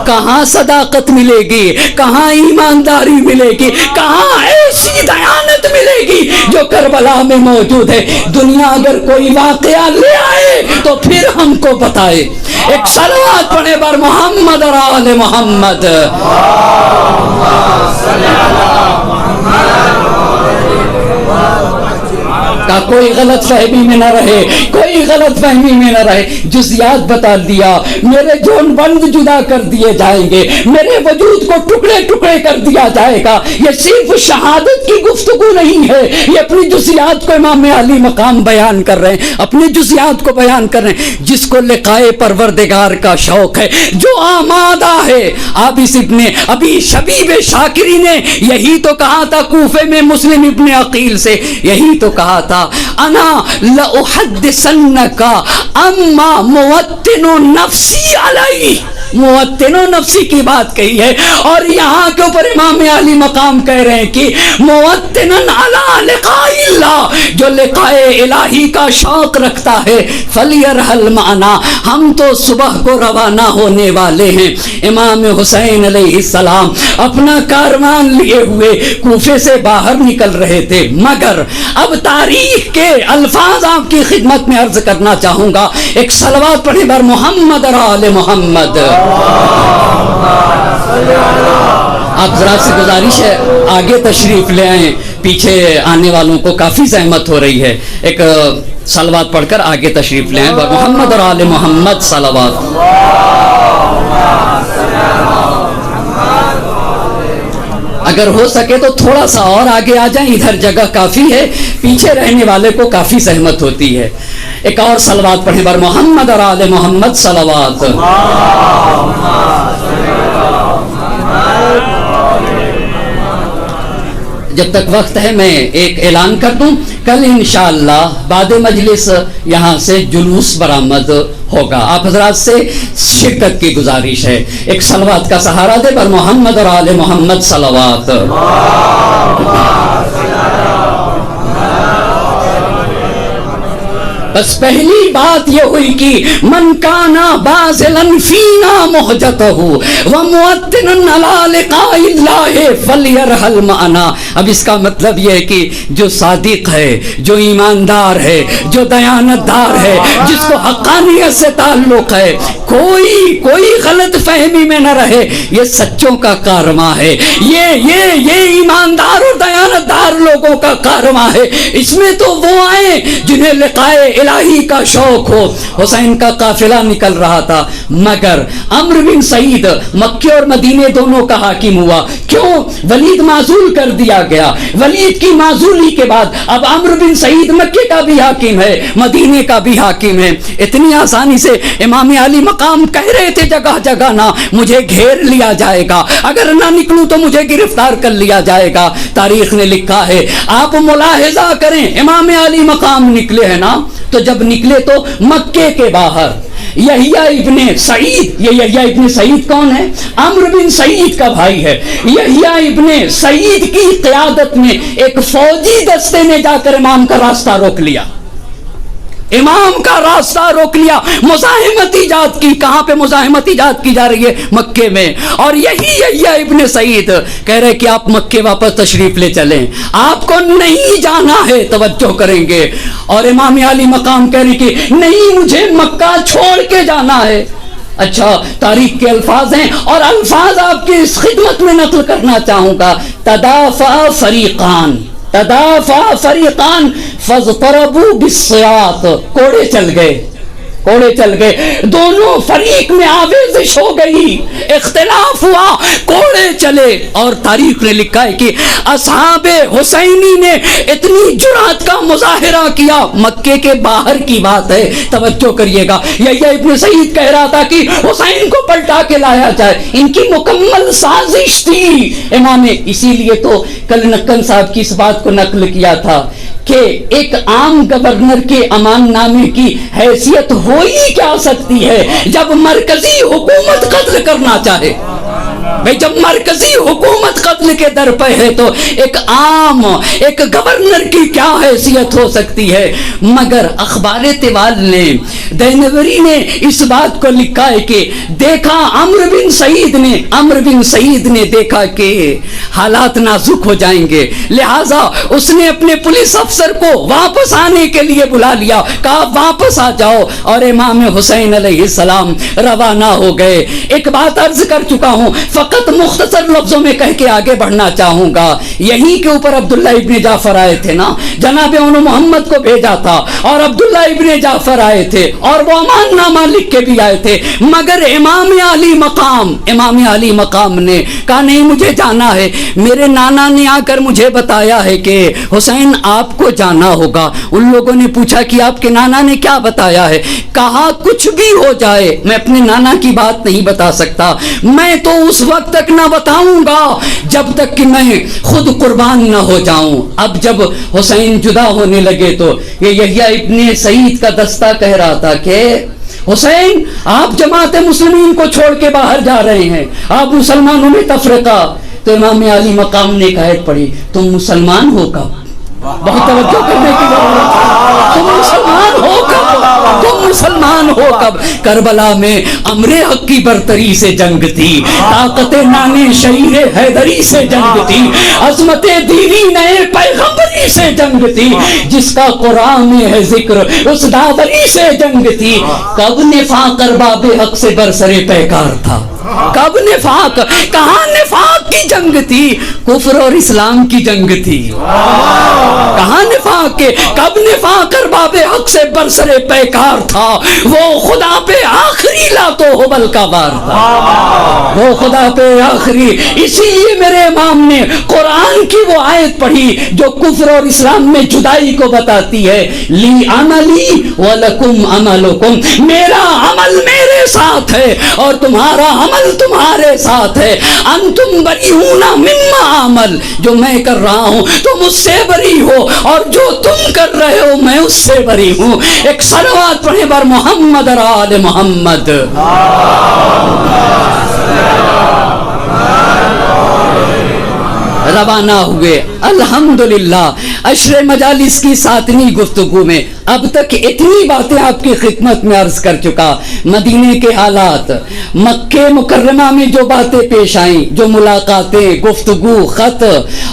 کہاں صداقت ملے گی، کہاں ایمانداری ملے گی، کہاں ایسی دیانت ملے گی جو کربلا میں موجود ہے؟ دنیا اگر کوئی واقعہ لے آئے تو پھر ہم کو بتائے۔ ایک صلوات پڑھے بر محمد اور آل محمد۔ کہا کوئی غلط فہمی میں نہ رہے، کوئی غلط فہمی میں نہ رہے، جزیات بتا دیا، میرے جون بند جدا کر دیے جائیں گے، میرے وجود کو ٹکڑے ٹکڑے کر دیا جائے گا۔ یہ صرف شہادت کی گفتگو نہیں ہے، یہ اپنی جزیات کو امام علی مقام بیان کر رہے ہیں، اپنی جزیات کو بیان کر رہے ہیں۔ جس کو لقائے پروردگار کا شوق ہے، جو آمادہ ہے، عابس ابن ابی شبیب شاکری نے یہی تو کہا تھا کوفے میں مسلم ابن عقیل سے، یہی تو کہا تھا انا لأحدثنک اما موطن نفسی علی، موطن نفسی کی بات کہی ہے، اور یہاں کے اوپر امام علی مقام کہہ رہے ہیں کہ موطن علی لقاء اللہ، جو لقاء الہی کا شوق رکھتا ہے، فلیرحل معنا، ہم تو صبح کو روانہ ہونے والے ہیں۔ امام حسین علیہ السلام اپنا کاروان لیے ہوئے کوفے سے باہر نکل رہے تھے، مگر اب تاریخ کے الفاظ آپ کی خدمت میں عرض کرنا چاہوں گا۔ ایک صلوات پڑھیں بر محمد اور آل محمد۔ آپ ذرا سے گزارش ہے آگے تشریف لے آئیں، پیچھے آنے والوں کو کافی زحمت ہو رہی ہے، ایک صلوات پڑھ کر آگے تشریف لے آئیں، بر محمد اور آل محمد صلوات۔ اگر ہو سکے تو تھوڑا سا اور آگے آ جائیں، ادھر جگہ کافی ہے، پیچھے رہنے والے کو کافی زحمت ہوتی ہے۔ ایک اور صلوات پڑھیں بر محمد اور آل محمد صلوات۔ جب تک وقت ہے میں ایک اعلان کر دوں، کل انشاءاللہ بعد مجلس یہاں سے جلوس برآمد ہوگا، آپ حضرات سے شرکت کی گزارش ہے۔ ایک صلوات کا سہارا دے بر محمد اور آل محمد صلوات۔ بس پہلی بات یہ ہوئی کہ من کانا بازلن فینا محجتہ وموطنا علی لقاء اللہ فلیرحل معنا۔ اب اس کا مطلب یہ ہے کہ جو صادق ہے، جو ایماندار ہے، جو دیانتدار ہے، جس کو حقانیت سے تعلق ہے، کوئی غلط فہمی میں نہ رہے، یہ سچوں کا کارواں ہے، یہ ایماندار اور دیانتدار لوگوں کا کارواں ہے۔ اس میں تو وہ آئے جنہیں لقائے الہی کا شوق ہو۔ حسین کا قافلہ نکل رہا تھا، مگر عمرو بن سعید مکے اور مدینے دونوں کا حاکم ہوا۔ کیوں؟ ولید معزول کر دیا گیا، ولید کی معزولی کے بعد اب عمرو بن سعید مکے کا بھی حاکم ہے، مدینے کا بھی حاکم ہے۔ اتنی آسانی سے امام علی مقام کہہ رہے تھے جگہ جگہ نہ مجھے گھیر لیا جائے گا، اگر نہ نکلوں تو مجھے گرفتار کر لیا جائے گا۔ تاریخ نے لکھا ہے، آپ ملاحظہ کریں، امام علی مقام نکلے ہیں نا، تو جب نکلے تو مکے کے باہر یحییٰ ابن سعید، یہ یحییٰ ابن سعید کون ہے؟ عمرو بن سعید کا بھائی ہے۔ یحییٰ ابن سعید کی قیادت میں ایک فوجی دستے نے جا کر امام کا راستہ روک لیا، امام کا راستہ روک لیا، مزاحمت ایجاد کی۔ کہاں پہ مزاحمت ایجاد کی جا رہی ہے؟ مکے میں۔ اور یہی یحییٰ ابن سعید کہہ رہے کہ آپ مکے واپس تشریف لے چلیں، آپ کو نہیں جانا ہے، توجہ کریں گے۔ اور امام علی مقام کہہ رہے کہ نہیں، مجھے مکہ چھوڑ کے جانا ہے۔ اچھا، تاریخ کے الفاظ ہیں اور الفاظ آپ کی اس خدمت میں نقل کرنا چاہوں گا۔ تدافع فریقان، تدافع فریقان فاضطربوا بالصیاط، کوڑے چل گئے، کوڑے چل گئے، دونوں فریق میں آویزش ہو گئی، اختلاف ہوا، کوڑے چلے۔ اور تاریخ نے لکھا ہے کہ اصحاب حسینی نے اتنی جرأت کا مظاہرہ کیا، مکے کے باہر کی بات ہے، توجہ کریے گا۔ یحییٰ ابن سعید کہہ رہا تھا کہ حسین کو پلٹا کے لایا جائے، ان کی مکمل سازش تھی امام۔ اسی لیے تو کل نکن صاحب کی اس بات کو نقل کیا تھا کہ ایک عام گورنر کے امان نامے کی حیثیت ہو ہی کیا سکتی ہے جب مرکزی حکومت قتل کرنا چاہے۔ بھئی جب مرکزی حکومت قتل کے در پہ ہے تو ایک عام ایک گورنر کی کیا حیثیت ہو سکتی ہے۔ مگر اخبار طوال نے، دینوری نے اس بات کو لکھا ہے کہ دیکھا عمرو بن سعید نے دیکھا کہ حالات نازک ہو جائیں گے، لہٰذا اس نے اپنے پولیس افسر کو واپس آنے کے لیے بلا لیا، کہا واپس آ جاؤ، اور امام حسین علیہ السلام روانہ ہو گئے۔ ایک بات عرض کر چکا ہوں، فقط مختصر لفظوں میں کہہ کے آگے بڑھنا چاہوں گا. یہیں کے اوپر عبداللہ ابن جعفر آئے تھے نا, جناب انہوں محمد کو بھیجا تھا اور عبداللہ ابن جعفر آئے تھے اور وہ امان نامہ لکھ کے بھی آئے تھے, مگر امام علی مقام نے کہا نہیں مجھے جانا ہے. میرے نانا نے آ کر مجھے بتایا ہے کہ حسین آپ کو جانا ہوگا. ان لوگوں نے پوچھا کہ آپ کے نانا نے کیا بتایا ہے؟ کہا کچھ بھی ہو جائے میں اپنے نانا کی بات نہیں بتا سکتا, میں تو اس وقت تک نہ بتاؤں گا جب تک کہ میں خود قربان نہ ہو جاؤں. اب جب حسین جدا ہونے لگے تو یہ یحییٰ ابن سعید کا دستہ کہہ رہا تھا کہ حسین آپ جماعت مسلمین کو چھوڑ کے باہر جا رہے ہیں, آپ مسلمانوں میں تفرقہ. تو امام علی مقام نے ایک آیت پڑھی, تم مسلمان ہو کب؟ بہت توجہ کرنے کی ضرورت ہے. تم مسلمان ہو کب؟ کربلا میں امر حق کی برتری سے جنگ تھی, طاقت نانے شہیر حیدری سے جنگ تھی, عظمت دیوی نئے پیغمبری سے جنگ تھی, جس کا قرآن میں ہے ذکر اس دادری سے جنگ تھی. کب نفاق ارباب حق سے برسرے پیکار تھا؟ کب نفاق؟ کہاں نفاق کی جنگ تھی؟ کفر اور اسلام کی جنگ تھی. کہاں نفاق کے؟ کب نفاق ارباب حق سے برسرے پیکار تھا؟ وہ خدا پہ آخری لاتو حبل کا وار تھا, وہ خدا پہ آخری. اسی لیے میرے امام نے قرآن کی وہ آیت پڑھی جو کفر اور اسلام میں جدائی کو بتاتی ہے, لی عملی ولکم عملکم, میرا عمل میرے ساتھ ہے اور تمہارا عمل تمہارے ساتھ ہے. انتم بریئون مما عمل, جو میں کر رہا ہوں تم اس سے بری ہو اور جو تم کر رہے ہو میں اس سے بری ہوں. ایک صلوات پڑھیں بر محمد اور آل محمد. روانہ ہوئے الحمدللہ عشر مجالس کی 7ویں گفتگو میں. اب تک اتنی باتیں آپ کی خدمت میں عرض کر چکا, مدینے کے حالات, مکہ مکرمہ میں جو باتیں پیش آئیں, جو ملاقاتیں, گفتگو, خط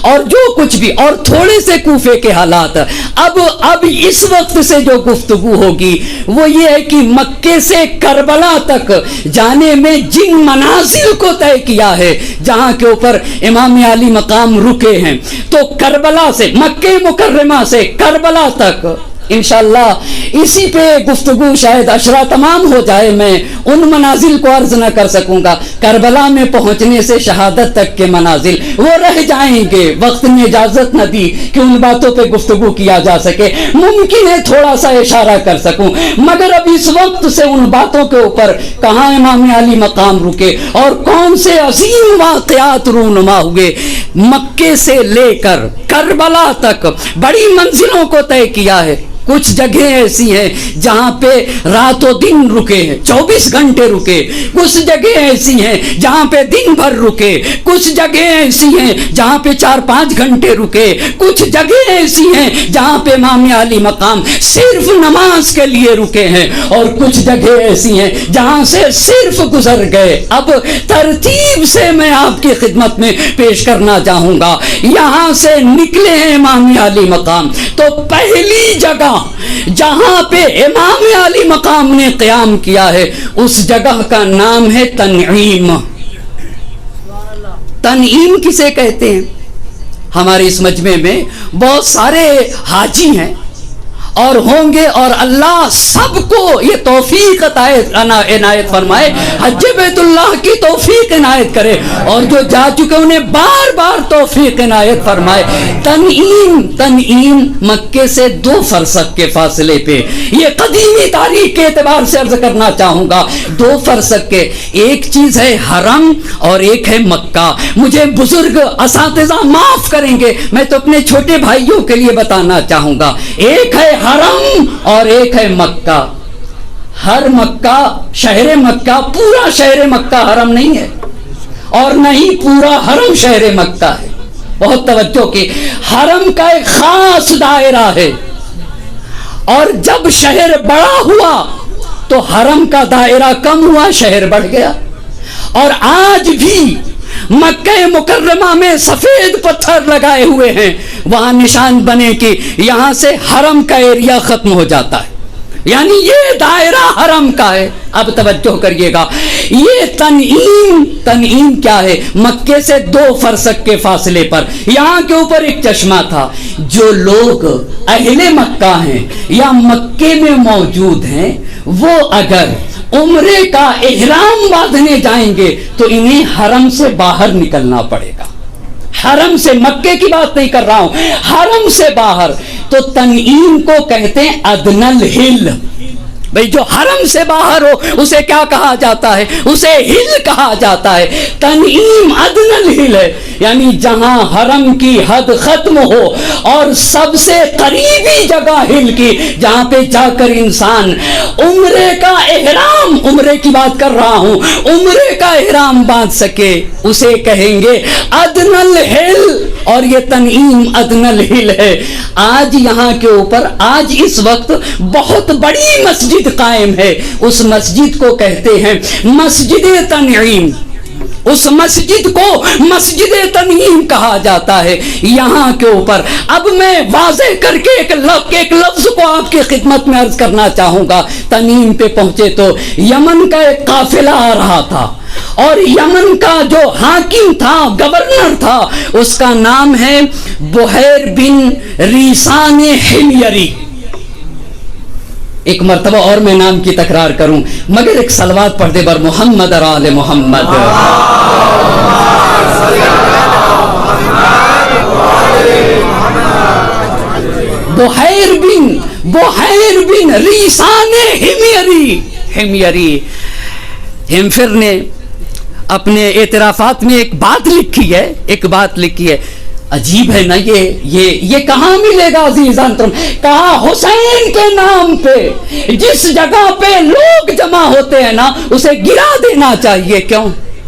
اور جو کچھ بھی, اور تھوڑے سے کوفے کے حالات. اب اس وقت سے جو گفتگو ہوگی وہ یہ ہے کہ مکے سے کربلا تک جانے میں جن منازل کو طے کیا ہے جہاں کے اوپر امام علی مقام رکے ہیں, تو کربلا سے, مکہ مکرمہ سے کربلا تک انشاءاللہ اسی پہ گفتگو شاید اشرا تمام ہو جائے. میں ان منازل کو عرض نہ کر سکوں گا. کربلا میں پہنچنے سے شہادت تک کے منازل وہ رہ جائیں گے, وقت نے اجازت نہ دی کہ ان باتوں پہ گفتگو کیا جا سکے. ممکن ہے تھوڑا سا اشارہ کر سکوں, مگر اب اس وقت سے ان باتوں کے اوپر کہاں امام علی مقام رکے اور کون سے عظیم واقعات رونما ہوئے, مکے سے لے کر کربلا تک بڑی منزلوں کو طے کیا ہے. کچھ جگہیں ایسی ہیں جہاں پہ رات و دن رکے ہیں, 24 گھنٹے رکے. کچھ جگہیں ایسی ہیں جہاں پہ دن بھر رکے. کچھ جگہیں ایسی ہیں جہاں پہ 4-5 گھنٹے رکے. کچھ جگہیں ایسی ہیں جہاں پہ امام علی مقام صرف نماز کے لیے رکے ہیں, اور کچھ جگہیں ایسی ہیں جہاں سے صرف گزر گئے. اب ترتیب سے میں آپ کی خدمت میں پیش کرنا چاہوں گا. یہاں سے نکلے ہیں امام علی مقام, تو پہلی جگہ جہاں پہ امام علی مقام نے قیام کیا ہے اس جگہ کا نام ہے تنعیم. تنعیم کسے کہتے ہیں؟ ہمارے اس مجمع میں بہت سارے حاجی ہیں اور ہوں گے, اور اللہ سب کو یہ توفیق عنایت فرمائے, حج بیت اللہ کی توفیق عنایت کرے, اور جو جا چکے انہیں بار بار توفیق عنایت فرمائے. تنعیم مکے سے 2 فرسخ کے فاصلے پہ, یہ قدیمی تاریخ کے اعتبار سے عرض کرنا چاہوں گا, 2 فرسخ کے. ایک چیز ہے حرم اور ایک ہے مکہ. مجھے بزرگ اساتذہ معاف کریں گے, میں تو اپنے چھوٹے بھائیوں کے لیے بتانا چاہوں گا. ایک ہے حرم اور ایک ہے مکہ. ہر مکہ, شہر مکہ, پورا شہر مکہ حرم نہیں ہے, اور نہیں پورا حرم شہر مکہ ہے. بہت توجہ کی, حرم کا ایک خاص دائرہ ہے, اور جب شہر بڑا ہوا تو حرم کا دائرہ کم ہوا, شہر بڑھ گیا. اور آج بھی مکہ مکرمہ میں سفید پتھر لگائے ہوئے ہیں, وہاں نشان بنے کہ یہاں سے حرم کا ایریا ختم ہو جاتا ہے, یعنی یہ دائرہ حرم کا ہے. اب توجہ کریے گا, یہ تنعیم کیا ہے؟ مکے سے 2 فرسخ کے فاصلے پر یہاں کے اوپر ایک چشمہ تھا. جو لوگ اہل مکہ ہیں یا مکے میں موجود ہیں وہ اگر عمرے کا احرام باندھنے جائیں گے تو انہیں حرم سے باہر نکلنا پڑے گا. حرم سے، مکے کی بات نہیں کر رہا ہوں، حرم سے باہر. تو تنعیم کو کہتے ہیں ادنی الحل. بھئی جو حرم سے باہر ہو اسے کیا کہا جاتا ہے؟ اسے ہل کہا جاتا ہے. تنعیم ادنی الحل ہے، یعنی جہاں حرم کی حد ختم ہو اور سب سے قریبی جگہ ہل کی، جہاں پہ جا کر انسان عمرے کا احرام، عمرے کی بات کر رہا ہوں، عمرے کا احرام باندھ سکے، اسے کہیں گے ادنی الحل. اور یہ تنعیم ادنی الحل ہے. آج یہاں کے اوپر، آج اس وقت بہت بڑی مسجد قائم ہے، اس مسجد کو کہتے ہیں مسجد تنعیم. اس مسجد کو مسجد تنعیم کہا جاتا ہے. یہاں کے اوپر اب میں واضح کر کے ایک لفظ کو آپ کی خدمت میں عرض کرنا چاہوں گا. تنعیم پہ پہنچے تو یمن کا ایک قافلہ آ رہا تھا، اور یمن کا جو حاکم تھا، گورنر تھا، اس کا نام ہے بحیر بن ریسان حمیری. ایک مرتبہ اور میں نام کی تکرار کروں، مگر ایک صلوات پڑھ دے بر محمد اور آل محمد. بحیر بن ریسان حمیری. ہمفر نے اپنے اعترافات میں ایک بات لکھی ہے، عجیب ہے نا. یہ کہاں ملے گا عزیزان تم؟ کہا حسین کے نام پہ جس جگہ پہ لوگ جمع ہوتے ہیں نا اسے گرا دینا چاہیے.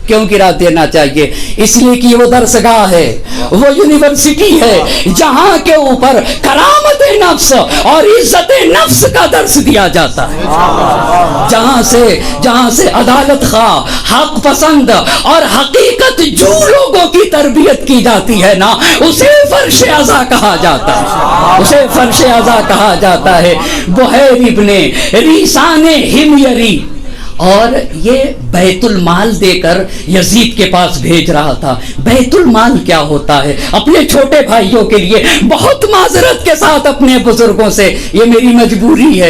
کیوں گرا دینا چاہیے؟ اس لیے کہ وہ درسگاہ ہے، وہ یونیورسٹی ہے جہاں کے اوپر کرامت نفس اور عزت نفس کا درس دیا جاتا ہے، جہاں سے عدالت خواہ، حق پسند اور حقیقت جو لوگوں کی تربیت کی جاتی ہے نا، اسے فرش عزا کہا جاتا ہے. بحیر ابن ریسان حمیری. اور یہ بیت المال دے کر یزید کے پاس بھیج رہا تھا. بیت المال کیا ہوتا ہے؟ اپنے چھوٹے بھائیوں کے لیے بہت معذرت کے ساتھ اپنے بزرگوں سے، یہ میری مجبوری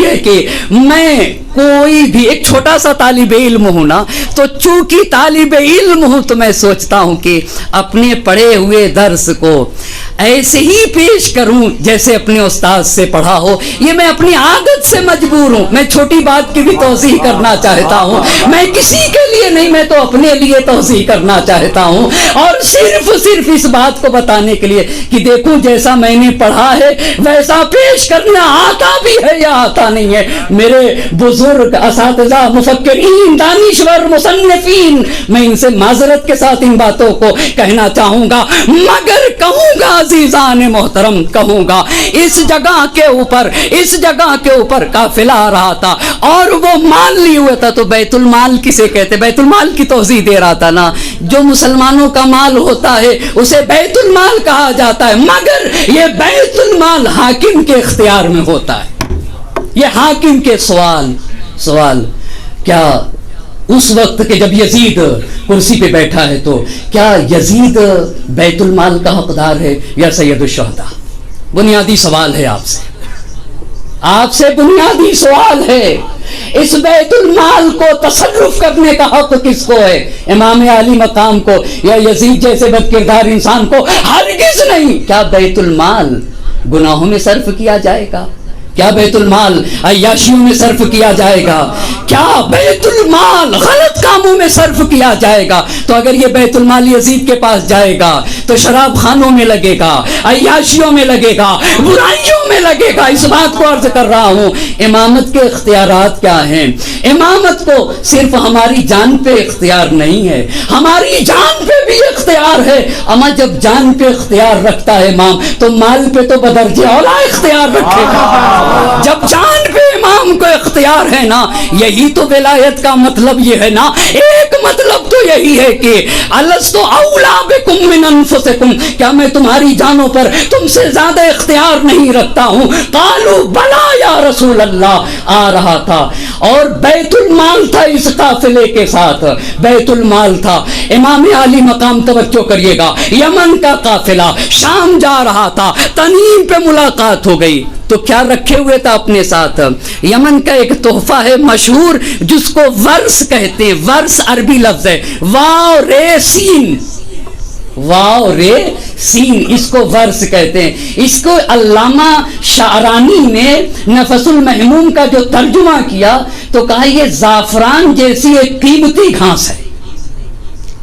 ہے کہ میں کوئی بھی ایک چھوٹا سا طالب علم ہوں نا، تو چونکہ طالب علم ہوں تو میں سوچتا ہوں کہ اپنے پڑھے ہوئے درس کو ایسے ہی پیش کروں جیسے اپنے استاد سے پڑھا ہو. یہ میں اپنی عادت سے مجبور ہوں. میں چھوٹی بات کی بھی توضیح کرنا چاہتا ہوں، میں کسی کے لیے نہیں، میں تو اپنے لیے توضیح کرنا چاہتا ہوں، اور صرف اس بات کو بتانے کے لیے کہ دیکھوں جیسا میں نے پڑھا ہے ویسا پیش کرنا آتا بھی ہے یا آتا نہیں ہے. میرے بزرگ اساتذہ، مفکرین، دانشور، مصنفین، میں ان سے معذرت کے ساتھ ان باتوں کو کہنا چاہوں گا، مگر کہوں گا عزیزان محترم، کہوں گا اس جگہ کے اوپر قافلہ آ رہا تھا اور وہ مال لیے ہوئے تھا. تو بیت المال کسے کہتے؟ بیت المال کی توضیح دے رہا تھا نا. جو مسلمانوں کا مال ہوتا ہے اسے بیت المال کہا جاتا ہے، مگر یہ بیت المال حاکم کے اختیار میں ہوتا ہے. یہ حاکم کے سوال کیا اس وقت کہ جب یزید کرسی پہ بیٹھا ہے تو کیا یزید بیت المال کا حقدار ہے یا سید الشہداء؟ بنیادی سوال ہے آپ سے بنیادی سوال ہے. اس بیت المال کو تصرف کرنے کا حق کس کو ہے؟ امام عالی مقام کو یا یزید جیسے بد کردار انسان کو؟ ہرگز نہیں. کیا بیت المال گناہوں میں صرف کیا جائے گا؟ کیا بیت المال عیاشیوں میں صرف کیا جائے گا؟ کیا بیت المال غلط کاموں میں صرف کیا جائے گا؟ تو اگر یہ بیت المال یزید کے پاس جائے گا تو شراب خانوں میں لگے گا، عیاشیوں میں لگے گا، برائیوں میں لگے گا. اس بات کو عرض کر رہا ہوں. امامت کے اختیارات کیا ہیں؟ امامت کو صرف ہماری جان پہ اختیار نہیں ہے، ہماری جان پہ بھی اختیار ہے. اما جب جان پہ اختیار رکھتا ہے امام تو مال پہ تو بدرجہ اولا اختیار رکھے گا. جب جان پہ امام کو اختیار ہے نا، یہی تو ولایت کا مطلب یہ ہے نا. ایک مطلب تو یہی ہے کہ الستو اولا بکم من انفسکم، کیا میں تمہاری جانوں پر تم سے زیادہ اختیار نہیں رکھتا ہوں؟ قالوا بلا یا رسول اللہ. آ رہا تھا اور بیت المال تھا اس قافلے کے ساتھ، بیت المال تھا۔ امام عالی مقام توجہ کریے گا، یمن کا قافلہ شام جا رہا تھا، تنعیم پہ ملاقات ہو گئی تو کیا رکھے ہوئے تھا اپنے ساتھ؟ یمن کا ایک تحفہ ہے مشہور جس کو ورس کہتے ہیں، ورس عربی لفظ ہے، واو رے سین، واو رے سین، اس کو ورس کہتے ہیں۔ اس کو علامہ شعرانی نے نفس المحموم کا جو ترجمہ کیا تو کہا یہ زعفران جیسی ایک قیمتی گھاس ہے،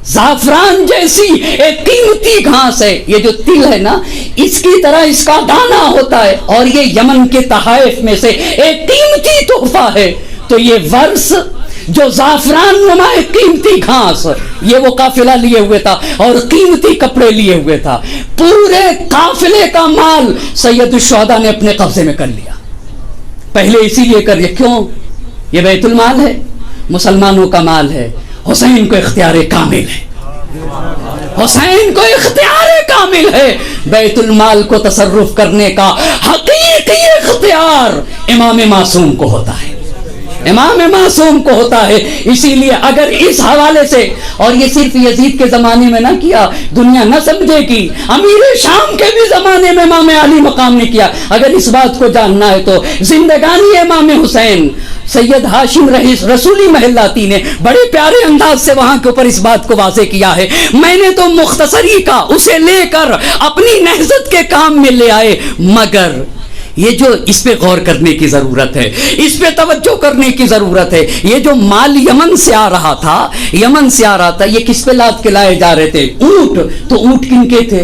زعفران جیسی ایک قیمتی گھاس ہے۔ یہ جو تل ہے نا، اس کی طرح اس کا دانہ ہوتا ہے، اور یہ یمن کے تحائف میں سے ایک قیمتی تحفہ ہے۔ تو یہ ورس جو زعفران نما قیمتی گھاس، یہ وہ قافلہ لیے ہوئے تھا اور قیمتی کپڑے لیے ہوئے تھا۔ پورے قافلے کا مال سید الشہداء نے اپنے قبضے میں کر لیا۔ پہلے اسی لیے کر لیا، کیوں؟ یہ بیت المال ہے، مسلمانوں کا مال ہے، حسین کو اختیار کامل ہے، حسین کو اختیار کامل ہے۔ بیت المال کو تصرف کرنے کا حقیقی اختیار امام معصوم کو ہوتا ہے، امام معصوم کو ہوتا ہے۔ اسی لیے اگر اس حوالے سے، اور یہ صرف یزید کے زمانے میں نہ کیا، دنیا نہ سمجھے کہ امیر شام کے بھی زمانے میں امام علی مقام نے کیا۔ اگر اس بات کو جاننا ہے تو زندگانی امام حسین سید ہاشم رئیس رسولی محلاتی نے بڑے پیارے انداز سے وہاں کے اوپر اس بات کو واضح کیا ہے۔ میں نے تو مختصری کا اسے لے کر اپنی نہضت کے کام میں لے آئے، مگر یہ جو اس پہ غور کرنے کی ضرورت ہے، اس پہ توجہ کرنے کی ضرورت ہے۔ یہ جو مال یمن سے آ رہا تھا، یمن سے آ رہا تھا، یہ کس پہ لاد کے لائے جا رہے تھے؟ اونٹ۔ تو اونٹ کن کے تھے؟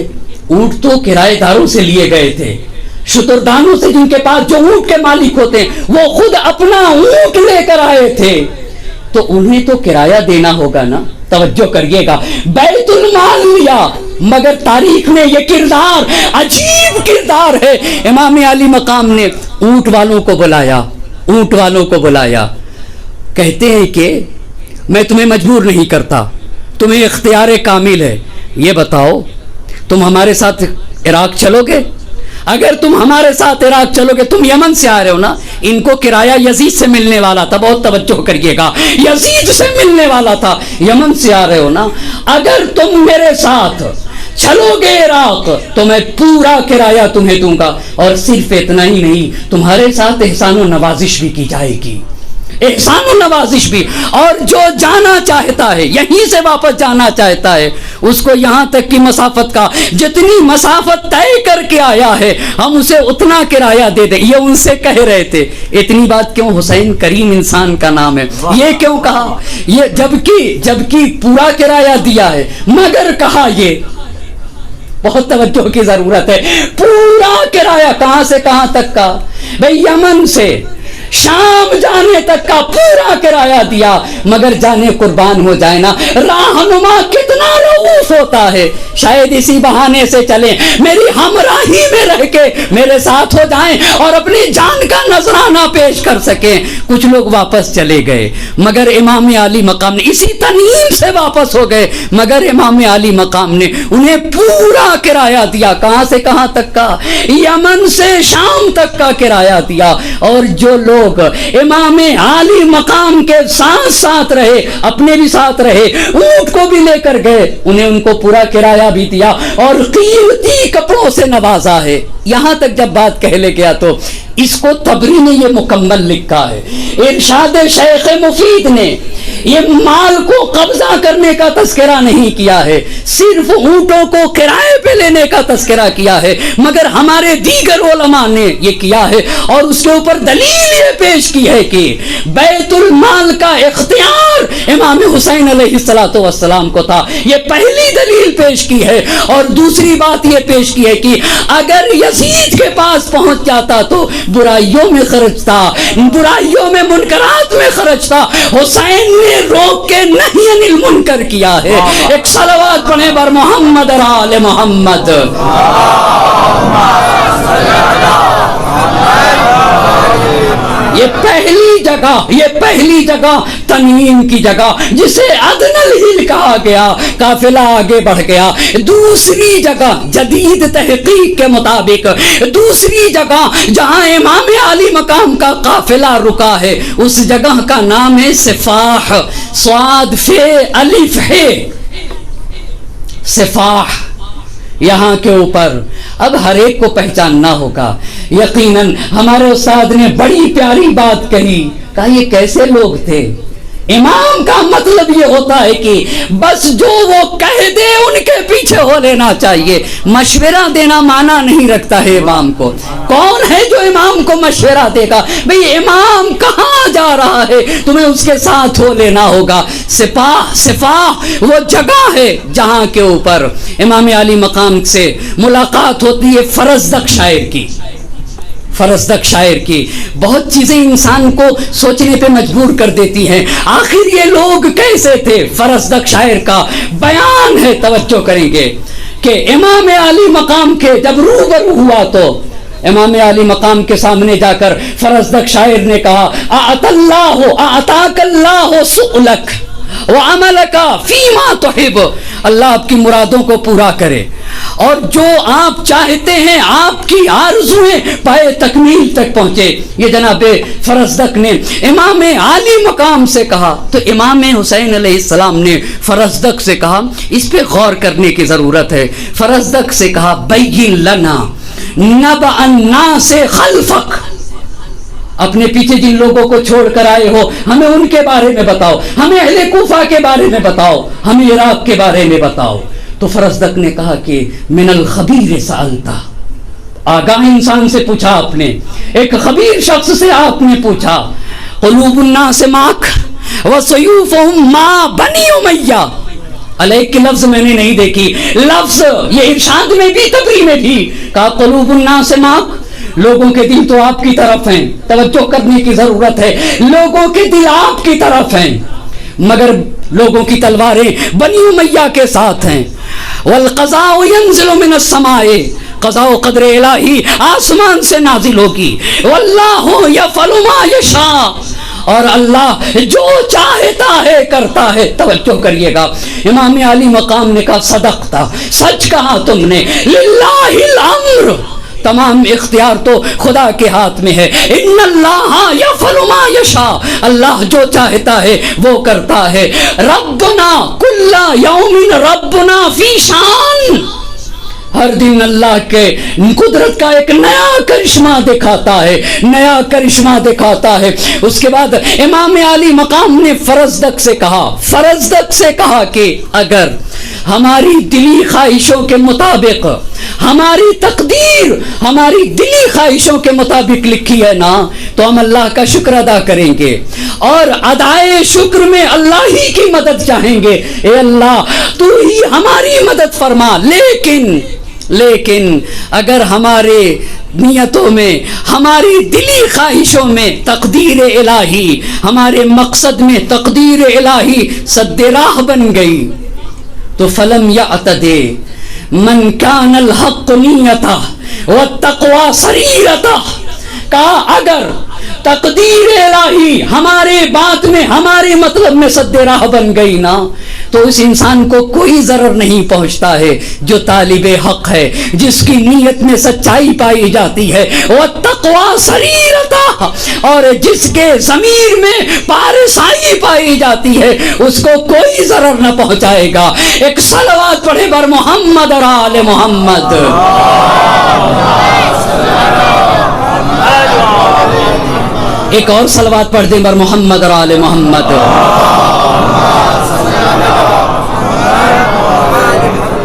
اونٹ تو کرایہ داروں سے لیے گئے تھے، شتردانوں سے، جن کے پاس جو اونٹ کے مالک ہوتے ہیں وہ خود اپنا اونٹ لے کر آئے تھے، تو انہیں تو کرایہ دینا ہوگا نا۔ توجہ کریے گا، بیت المال لیا، مگر تاریخ میں یہ کردار عجیب کردار ہے۔ امام علی مقام نے اونٹ والوں کو بلایا، اونٹ والوں کو بلایا، کہتے ہیں کہ میں تمہیں مجبور نہیں کرتا، تمہیں اختیار کامل ہے، یہ بتاؤ تم ہمارے ساتھ عراق چلو گے؟ اگر تم ہمارے ساتھ عراق چلو گے، تم یمن سے آ رہے ہو نا، ان کو کرایہ یزید سے ملنے والا تھا، بہت توجہ کریے گا، یزید سے ملنے والا تھا، یمن سے آ رہے ہو نا، اگر تم میرے ساتھ چلو گے عراق تو میں پورا کرایہ تمہیں دوں گا، اور صرف اتنا ہی نہیں، تمہارے ساتھ احسان و نوازش بھی کی جائے گی، احسان و نوازش بھی، اور جو جانا چاہتا ہے یہیں سے واپس جانا چاہتا ہے، اس کو یہاں تک کی مسافت کا جتنی مسافت طے کر کے آیا ہے ہم اسے اتنا کرایہ دے دیں۔ یہ ان سے کہہ رہے تھے۔ اتنی بات کیوں؟ حسین کریم انسان کا نام ہے، یہ کیوں کہا؟ یہ جبکہ پورا کرایہ دیا ہے، مگر کہا یہ بہت توجہ کی ضرورت ہے، پورا کرایہ کہاں سے کہاں تک کا؟ بھئی یمن سے شام جانے تک کا پورا کرایہ دیا، مگر جانے قربان ہو جائے نا، راہنما کتنا رؤوف ہوتا ہے، شاید اسی بہانے سے چلیں، میری ہمراہی میں رہ کے میرے ساتھ ہو جائیں اور اپنی جان کا نذرانہ پیش کر سکیں۔ کچھ لوگ واپس چلے گئے، مگر امام علی مقام نے اسی تنعیم سے واپس ہو گئے، مگر امام علی مقام نے انہیں پورا کرایہ دیا۔ کہاں سے کہاں تک کا؟ یمن سے شام تک کا کرایہ دیا، اور جو لوگ امام عالی مقام کے ساتھ ساتھ رہے، اپنے بھی ساتھ رہے، اونٹ کو بھی لے کر گئے، انہیں ان کو پورا کرایہ بھی دیا اور قیمتی کپڑوں سے نوازا ہے۔ یہاں تک جب بات کہہ لے گیا تو اس کو طبری نے یہ مکمل لکھا ہے۔ ارشاد شیخ مفید نے یہ مال کو قبضہ کرنے کا تذکرہ نہیں کیا ہے، صرف اونٹوں کو کرائے پہ لینے کا تذکرہ کیا ہے، مگر ہمارے دیگر علماء نے یہ کیا ہے اور اس کے اوپر دلیل یہ پیش کی ہے کہ بیت المال کا اختیار امام حسین علیہ السلام کو تھا۔ یہ پہلی دلیل پیش کی ہے، اور دوسری بات یہ پیش کی ہے کہ اگر یزید کے پاس پہنچ جاتا تو برائیوں میں خرچتا، برائیوں میں منکرات میں خرچتا۔ حسین نے روک کے نہیں انل منکر کیا ہے۔ ایک صلوات پڑھیں بر محمد اور آل محمد۔ یہ پہلی جگہ جگہ، یہ پہلی جگہ تنوین کی جگہ جسے ادنل ہل کہا گیا، قافلہ آگے بڑھ گیا۔ دوسری جگہ جدید تحقیق کے مطابق دوسری جگہ جہاں امام عالی مقام کا قافلہ رکا ہے اس جگہ کا نام ہے سفاح، صاد فے الف ہے، سفاح یہاں کے اوپر۔ اب ہر ایک کو پہچاننا ہوگا۔ یقیناً ہمارے استاد نے بڑی پیاری بات کہی، کہا یہ کیسے لوگ تھے؟ امام کا مطلب یہ ہوتا ہے کہ بس جو وہ کہہ دے ان کے پیچھے ہو لینا چاہیے، مشورہ دینا معنی نہیں رکھتا ہے امام کو۔ کون ہے جو امام کو مشورہ دے گا؟ بھئی امام کہاں جا رہا ہے تمہیں اس کے ساتھ ہو لینا ہوگا۔ سفاح وہ جگہ ہے جہاں کے اوپر امام عالی مقام سے ملاقات ہوتی ہے فرزدق شاعر کی، فرزدق شاعر کی۔ بہت چیزیں انسان کو سوچنے پہ مجبور کر دیتی ہیں، آخر یہ لوگ کیسے تھے؟ فرزدق شاعر کا بیان ہے، توجہ کریں گے کہ امام عالی مقام کے جب روبرو ہوا تو امام عالی مقام کے سامنے جا کر فرزدق شاعر نے کہا اعطاک اللہ سؤلک وعملک فیما تحب، اللہ آپ کی مرادوں کو پورا کرے اور جو آپ چاہتے ہیں آپ کی آرزویں پائے تکمیل تک پہنچے۔ یہ جناب فرزدق نے امام عالی مقام سے کہا تو امام حسین علیہ السلام نے فرزدق سے کہا، اس پہ غور کرنے کی ضرورت ہے۔ فرزدق سے کہا بین لنا نبأ الناس خلفک، اپنے پیچھے جن لوگوں کو چھوڑ کر آئے ہو ہمیں ان کے بارے میں بتاؤ، ہمیں اہل کوفہ کے بارے میں بتاؤ، ہمیں عراق کے بارے میں بتاؤ۔ تو فرزدق نے کہا کہ من الخبیر سألتا، آگاہ انسان سے پوچھا آپ نے، ایک خبیر شخص سے آپ نے پوچھا۔ قلوب الناس معک وسیوفہم ما بنی امیہ، علیہ کی لفظ میں نے نہیں دیکھی، لفظ یہ ارشاد میں بھی تقریر میں بھی کہا قلوب الناس معک، لوگوں کے دل تو آپ کی طرف ہیں، توجہ کرنے کی ضرورت ہے، لوگوں کے دل آپ کی طرف ہیں مگر لوگوں کی تلواریں بنی امیہ کے ساتھ ہیں۔ والقضاء ينزل من السماء، قضاء و قدر الہی آسمان سے نازل ہوگی۔ واللہ یفعل ما یشاء، اور اللہ جو چاہتا ہے کرتا ہے۔ توجہ کریے گا، امام عالی مقام نے کہا صدقتا، سچ کہا تم نے، للہ الامر، تمام اختیار تو خدا کے ہاتھ میں ہے۔ ان اللہ یفعل ما یشاء، اللہ جو چاہتا ہے وہ کرتا ہے۔ ربنا کل یوم ربنا فی شان، ہر دن اللہ کے قدرت کا ایک نیا کرشمہ دکھاتا ہے، نیا کرشمہ دکھاتا ہے۔ اس کے بعد امام عالی مقام نے فرزدق سے کہا کہ اگر ہماری دلی خواہشوں کے مطابق ہماری تقدیر ہماری دلی خواہشوں کے مطابق لکھی ہے نا تو ہم اللہ کا شکر ادا کریں گے اور ادائے شکر میں اللہ ہی کی مدد چاہیں گے۔ اے اللہ تو ہی ہماری مدد فرما، لیکن اگر ہمارے نیتوں میں ہماری دلی خواہشوں میں تقدیر الہی، ہمارے مقصد میں تقدیر الہی سد راہ بن گئی تو فلم یعتدی من کان الحق نیتہ والتقوی سریرتہ، کہا اگر تقدیر الہی ہمارے بات میں ہمارے مطلب میں سد راہ بن گئی نا تو اس انسان کو کوئی ضرر نہیں پہنچتا ہے جو طالب حق ہے، جس کی نیت میں سچائی پائی جاتی ہے، والتقوی سریرتہ، اور جس کے ضمیر میں پارسائی پائی جاتی ہے اس کو کوئی ضرر نہ پہنچائے گا۔ ایک صلوات پڑھے بر محمد اور آل محمد۔ ایک اور صلوات پڑھ دیں بر محمد اور آل محمد۔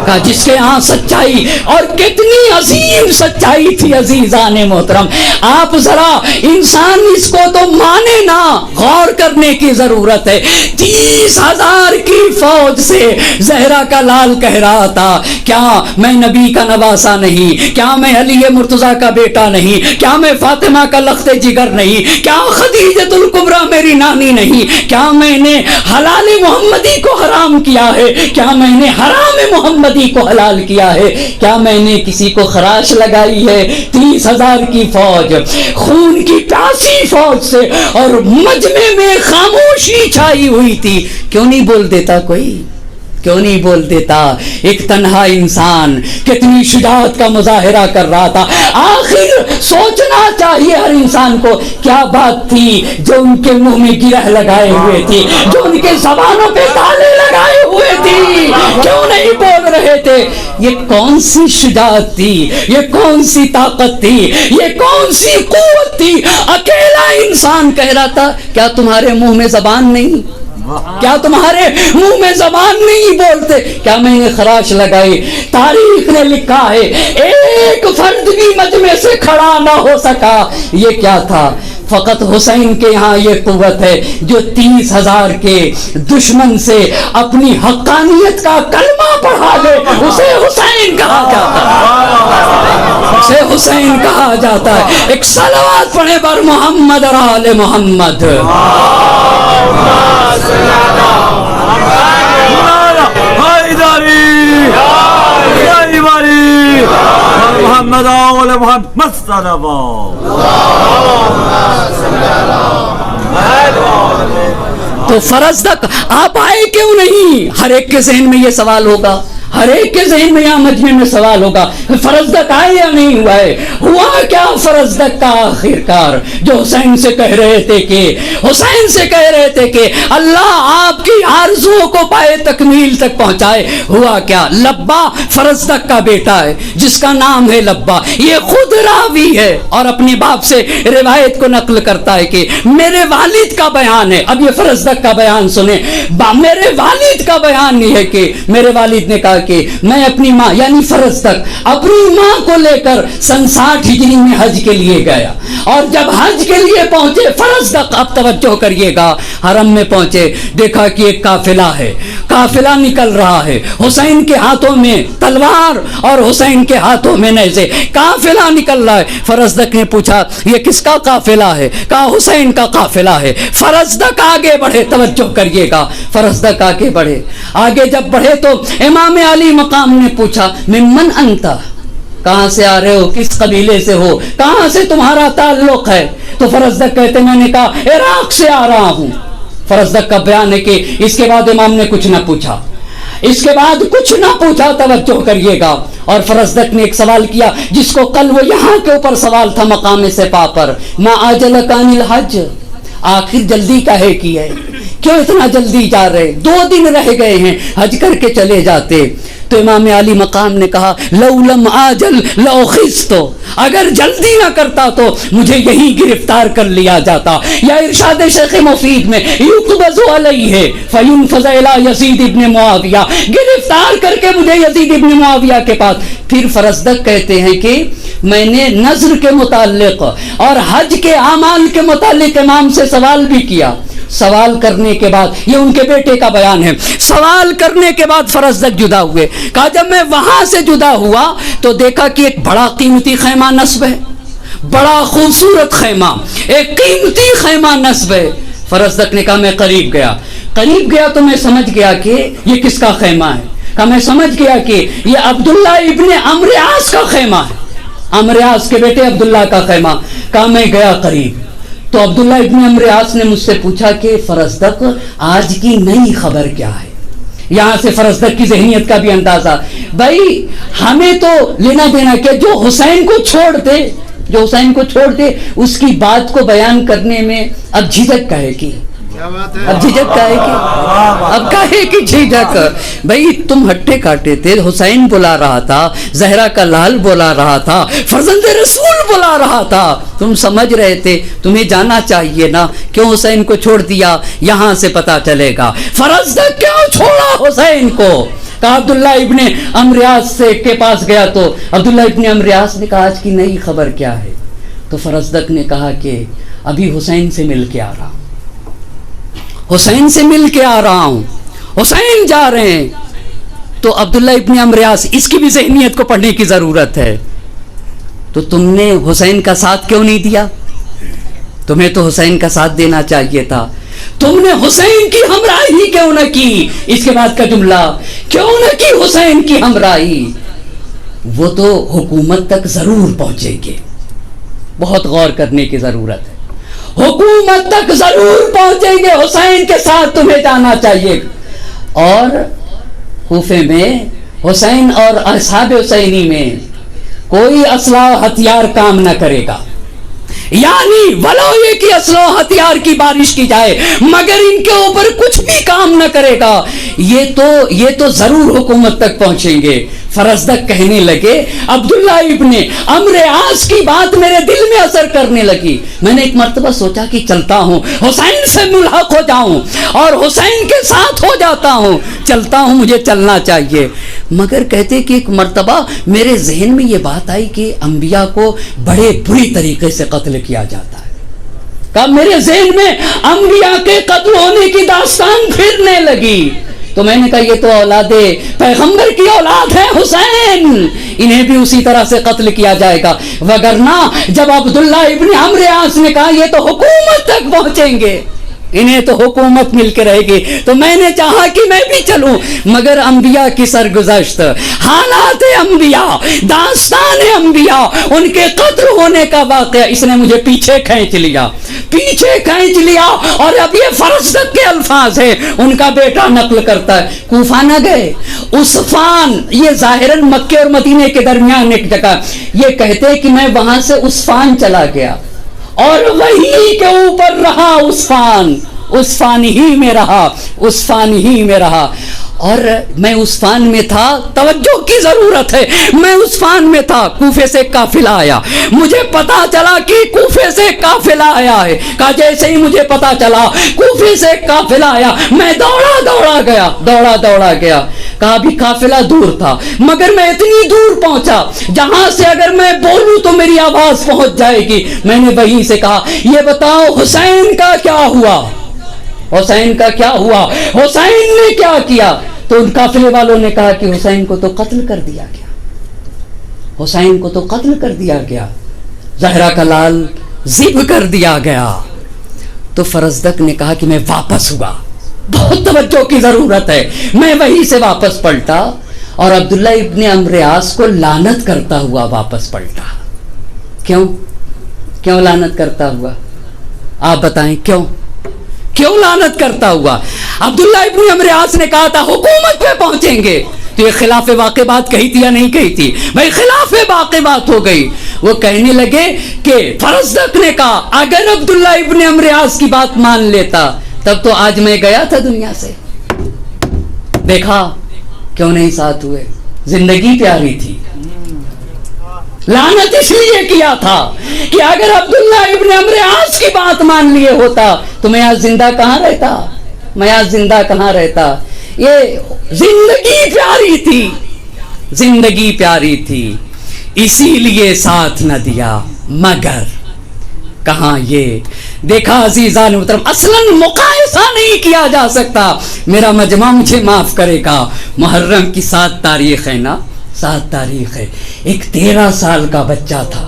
کا جس کے ہاں سچائی، اور کتنی عظیم سچائی تھی عزیزان محترم، آپ ذرا انسان اس کو تو مانے نا، غور کرنے کی ضرورت ہے۔ 30,000 کی فوج سے زہرا کا لال کہہ رہا تھا کیا میں نبی کا نواسا نہیں، کیا میں علی مرتضیٰ کا بیٹا نہیں، کیا میں فاطمہ کا لخت جگر نہیں، کیا خدیجۃ الکبریٰ میری نانی نہیں، کیا میں نے حلال محمدی کو حرام کیا ہے، کیا میں نے حرام محمدی انہی کو حلال کیا ہے. کیا میں نے کسی کو خراش لگائی ہے؟ 30,000 کی فوج، خون کی پیاسی فوج سے، اور مجمع میں خاموشی چھائی ہوئی تھی. کیوں نہیں بول دیتا کوئی؟ کیوں نہیں بول دیتا؟ ایک تنہا انسان کتنی شجاعت کا مظاہرہ کر رہا تھا. آخر سوچنا چاہیے ہر انسان کو کیا بات تھی جو ان کے منہ میں گرہ لگائے ہوئے تھی، جو ان کے زبانوں پہ تالے لگائے ہوئے تھی، کیوں نہیں بول رہے تھے؟ یہ کون سی شجاعت تھی؟ یہ کون سی طاقت تھی؟ یہ کون سی قوت تھی؟ اکیلا انسان کہہ رہا تھا کیا تمہارے منہ میں زبان نہیں؟ کیا تمہارے منہ میں زبان نہیں بولتے؟ کیا میں نے خراش لگائی؟ تاریخ نے لکھا ہے ایک فرد بھی مجمع سے کھڑا نہ ہو سکا. یہ کیا تھا؟ فقط حسین کے ہاں یہ قوت ہے جو 30,000 کے دشمن سے اپنی حقانیت کا کلمہ پڑھا دے. اسے حسین کہا جاتا ہے، اسے حسین کہا جاتا ہے. ایک صلوات پڑھے بر محمد اور آل محمد. محمد آل محمد صلی تو فرض تک آپ آئے کیوں نہیں؟ ہر ایک کے ذہن میں یہ سوال ہوگا، ہر ایک کے ذہن میں یہاں مجمع میں سوال ہوگا فرض تک آئے یا نہیں ہوا ہے؟ ہوا کیا فرض تک کا آخر کار جو حسین سے کہہ رہے تھے کہ حسین سے کہہ رہے تھے کہ اللہ آپ کی آرزوؤں کو پائے تکمیل تک پہنچائے. ہوا کیا؟ لبا فرض تک کا بیٹا ہے جس کا نام ہے لبا. یہ خود راوی ہے اور اپنے باپ سے روایت کو نقل کرتا ہے کہ میرے والد کا بیان ہے. اب یہ فرض تک کا بیان سنیں. میرے والد کا بیان یہ ہے کہ میرے والد نے کہا کہ میں اپنی ماں یعنی فرض تک اپنی ماں کو لے کر 60 ہجری میں حج کے لیے گیا، اور جب حج کے لیے پہنچے فرض تک، اب توجہ کریے گا، حرم میں پہنچے دیکھا کہ ایک قافلہ ہے، قافلہ نکل رہا ہے، حسین کے ہاتھوں میں تلوار اور حسین کے ہاتھوں میں نیزے، قافلہ نکل رہا ہے. فرض تک نے پوچھا یہ کس کا قافلہ ہے؟ کہا حسین کا قافلہ ہے. فرض تک آگے بڑھے، توجہ کریے گا، فرض تک آگے بڑھے. آگے جب بڑھے تو امام علی مقام نے پوچھا ممن انتا، کہاں سے آ رہے ہو، کس قبیلے سے ہو، کہاں سے تمہارا تعلق ہے؟ تو فرزدق کہتے میں نے کہا عراق سے آ رہا ہوں. فرزدق کا بیان ہے کہ اس کے بعد امام نے کچھ نہ پوچھا، اس کے بعد کچھ نہ پوچھا، توجہ کریے گا. اور فرزدق نے ایک سوال کیا جس کو کل وہ یہاں کے اوپر سوال تھا مقام سپاہ پر، ما آجلک عن الحج، آخر جلدی کاہے کی ہے، کیوں اتنا جلدی جا رہے؟ 2 دن رہ گئے ہیں، حج کر کے چلے جاتے. تو امام علی مقام نے کہا لو لم آجل لأخذت، اگر جلدی نہ کرتا تو مجھے یہی گرفتار کر لیا جاتا. یا ارشاد شیخ مفید میں یقبض علیہ فینفذ الی یزید ابن معاویہ، گرفتار کر کے مجھے یزید ابن معاویہ کے پاس. پھر فرزدق کہتے ہیں کہ میں نے نذر کے متعلق اور حج کے اعمال کے متعلق امام سے سوال بھی کیا. سوال کرنے کے بعد، یہ ان کے بیٹے کا بیان ہے، سوال کرنے کے بعد فرزدق جدا ہوئے. کہا جب میں وہاں سے جدا ہوا تو دیکھا کہ ایک بڑا قیمتی خیمہ نصب ہے، بڑا خوبصورت خیمہ، ایک قیمتی خیمہ نصب ہے. فرزدق نے کہا میں قریب گیا تو میں سمجھ گیا کہ یہ کس کا خیمہ ہے. کہا میں سمجھ گیا کہ یہ عبداللہ ابن عمرو عاص کا خیمہ ہے، عمرو عاص کے بیٹے عبداللہ کا خیمہ. کہا میں گیا قریب تو عبداللہ ابن عمرو عاص نے مجھ سے پوچھا کہ فرزدق آج کی نئی خبر کیا ہے. یہاں سے فرزدق کی ذہنیت کا بھی اندازہ. بھائی ہمیں تو لینا دینا کہ جو حسین کو چھوڑتے اس کی بات کو بیان کرنے میں اب جھجک کہے کی، اب جھجک کہے کی، اب کہے کی جھجک. بھائی تم ہٹے کاٹے تھے، حسین بلا رہا تھا، زہرا کا لال بلا رہا تھا، فرزند رسول بلا رہا تھا، تم سمجھ رہے تھے تمہیں جانا چاہیے نا، کیوں حسین کو چھوڑ دیا؟ یہاں سے پتا چلے گا فرزدق کیوں چھوڑا حسین کو. کہا عبداللہ ابن عمرو عاص کے پاس گیا تو عبداللہ ابن عمرو عاص نے کہا آج کی نئی خبر کیا ہے؟ تو فرزدق نے کہا کہ ابھی حسین سے مل کے آ رہا ہوں، حسین سے مل کے آ رہا ہوں، حسین جا رہے ہیں. تو عبداللہ ابن عمرو عاص، اس کی بھی ذہنیت کو پڑھنے کی ضرورت ہے. تو تم نے حسین کا ساتھ کیوں نہیں دیا؟ تمہیں تو حسین کا ساتھ دینا چاہیے تھا. تم نے حسین کی ہمراہی کیوں نہ کی؟ اس کے بعد کا جملہ، کیوں نہ کی حسین کی ہمراہی؟ وہ تو حکومت تک ضرور پہنچیں گے، بہت غور کرنے کی ضرورت ہے، حکومت تک ضرور پہنچیں گے، حسین کے ساتھ تمہیں جانا چاہیے۔ اور کوفے میں حسین اور اصحاب حسینی میں کوئی اسلحہ ہتھیار کام نہ کرے گا، یعنی ولو یہ کہ اسلحہ ہتھیار کی بارش کی جائے مگر ان کے اوپر کچھ بھی کام نہ کرے گا۔ یہ تو ضرور حکومت تک پہنچیں گے۔ فرزدق کہنے لگے عبداللہ ابن عمرو عاص کی بات میرے دل میں اثر کرنے لگی، میں نے ایک مرتبہ سوچا کہ چلتا ہوں حسین سے ملحق ہو جاؤں اور حسین کے ساتھ ہو جاتا ہوں، چلتا ہوں، مجھے چلنا چاہیے۔ مگر کہتے کہ ایک مرتبہ میرے ذہن میں یہ بات آئی کہ انبیاء کو بڑے بری طریقے سے قتل کیا جاتا ہے، کہ میرے ذہن میں انبیاء کے قتل ہونے کی داستان پھرنے لگی۔ تو میں نے کہا یہ تو اولاد پیغمبر کی اولاد ہے حسین، انہیں بھی اسی طرح سے قتل کیا جائے گا۔ وگرنہ جب عبداللہ ابن عمرو عاص نے کہا یہ تو حکومت تک پہنچیں گے، انہیں تو حکومت مل کے رہے گی، تو میں نے چاہا کہ میں بھی چلوں۔ مگر انبیاء کی سرگزشت، حالات انبیاء، داستان انبیاء، ان کے قتل ہونے کا واقعہ، اس نے مجھے پیچھے کھینچ لیا۔ اور اب یہ فرزدق کے الفاظ ہیں، ان کا بیٹا نقل کرتا ہے، کوفہ نہ گئے، عسفان، یہ ظاہراً مکے اور مدینے کے درمیان ایک جگہ، یہ کہتے کہ میں وہاں سے عسفان چلا گیا اور وہی کے اوپر رہا، عسفان ہی میں رہا اور میں عسفان میں تھا، توجہ کی ضرورت ہے، میں عسفان میں تھا، کوفے سے قافلہ آیا، مجھے پتا چلا کہ کوفے سے قافلہ آیا ہے، کہا جیسے ہی مجھے پتا چلا کوفے سے قافلہ آیا، میں دوڑا گیا، کہا بھی قافلہ دور تھا مگر میں اتنی دور پہنچا جہاں سے اگر میں بولوں تو میری آواز پہنچ جائے گی۔ میں نے وہیں سے کہا یہ بتاؤ حسین کا کیا ہوا، حسین نے کیا کیا؟ تو ان قافلے والوں نے کہا کہ حسین کو تو قتل کر دیا گیا، زہرا کا لال ذبح کر دیا گیا۔ تو فرزدق نے کہا کہ میں واپس ہوا، بہت توجہ کی ضرورت ہے، میں وہیں سے واپس پلٹا اور عبداللہ ابن عمرو عاص کو لعنت کرتا ہوا واپس پلٹا۔ کیوں لعنت کرتا ہوا؟ آپ بتائیں کیوں لعنت کرتا ہوا؟ عبداللہ ابن عمرو عاص نے کہا تھا حکومت پہ پہنچیں گے، تو یہ خلاف واقع بات کہی تھی یا نہیں کہی تھی؟ بھائی خلاف واقع بات ہو گئی۔ وہ کہنے لگے کہ فرزدق نے کہا اگر عبداللہ ابن عمرو عاص کی بات مان لیتا تب تو آج میں گیا تھا دنیا سے۔ دیکھا کیوں نہیں ساتھ ہوئے؟ زندگی پیاری تھی، لعنت اس لیے کیا تھا کہ اگر عبداللہ ابن عمرو عاص کی بات مان لیے ہوتا تو میں آج زندہ کہاں رہتا؟ یہ زندگی پیاری تھی اسی لیے ساتھ نہ دیا، مگر کہاں یہ دیکھا عزیزان محترم، اصلاً مقایسہ نہیں کیا جا سکتا۔ میرا مجمع مجھے معاف کرے گا، محرم کی 7 تاریخ ہے نا، 7 تاریخ ہے، ایک 13 سال کا بچہ تھا،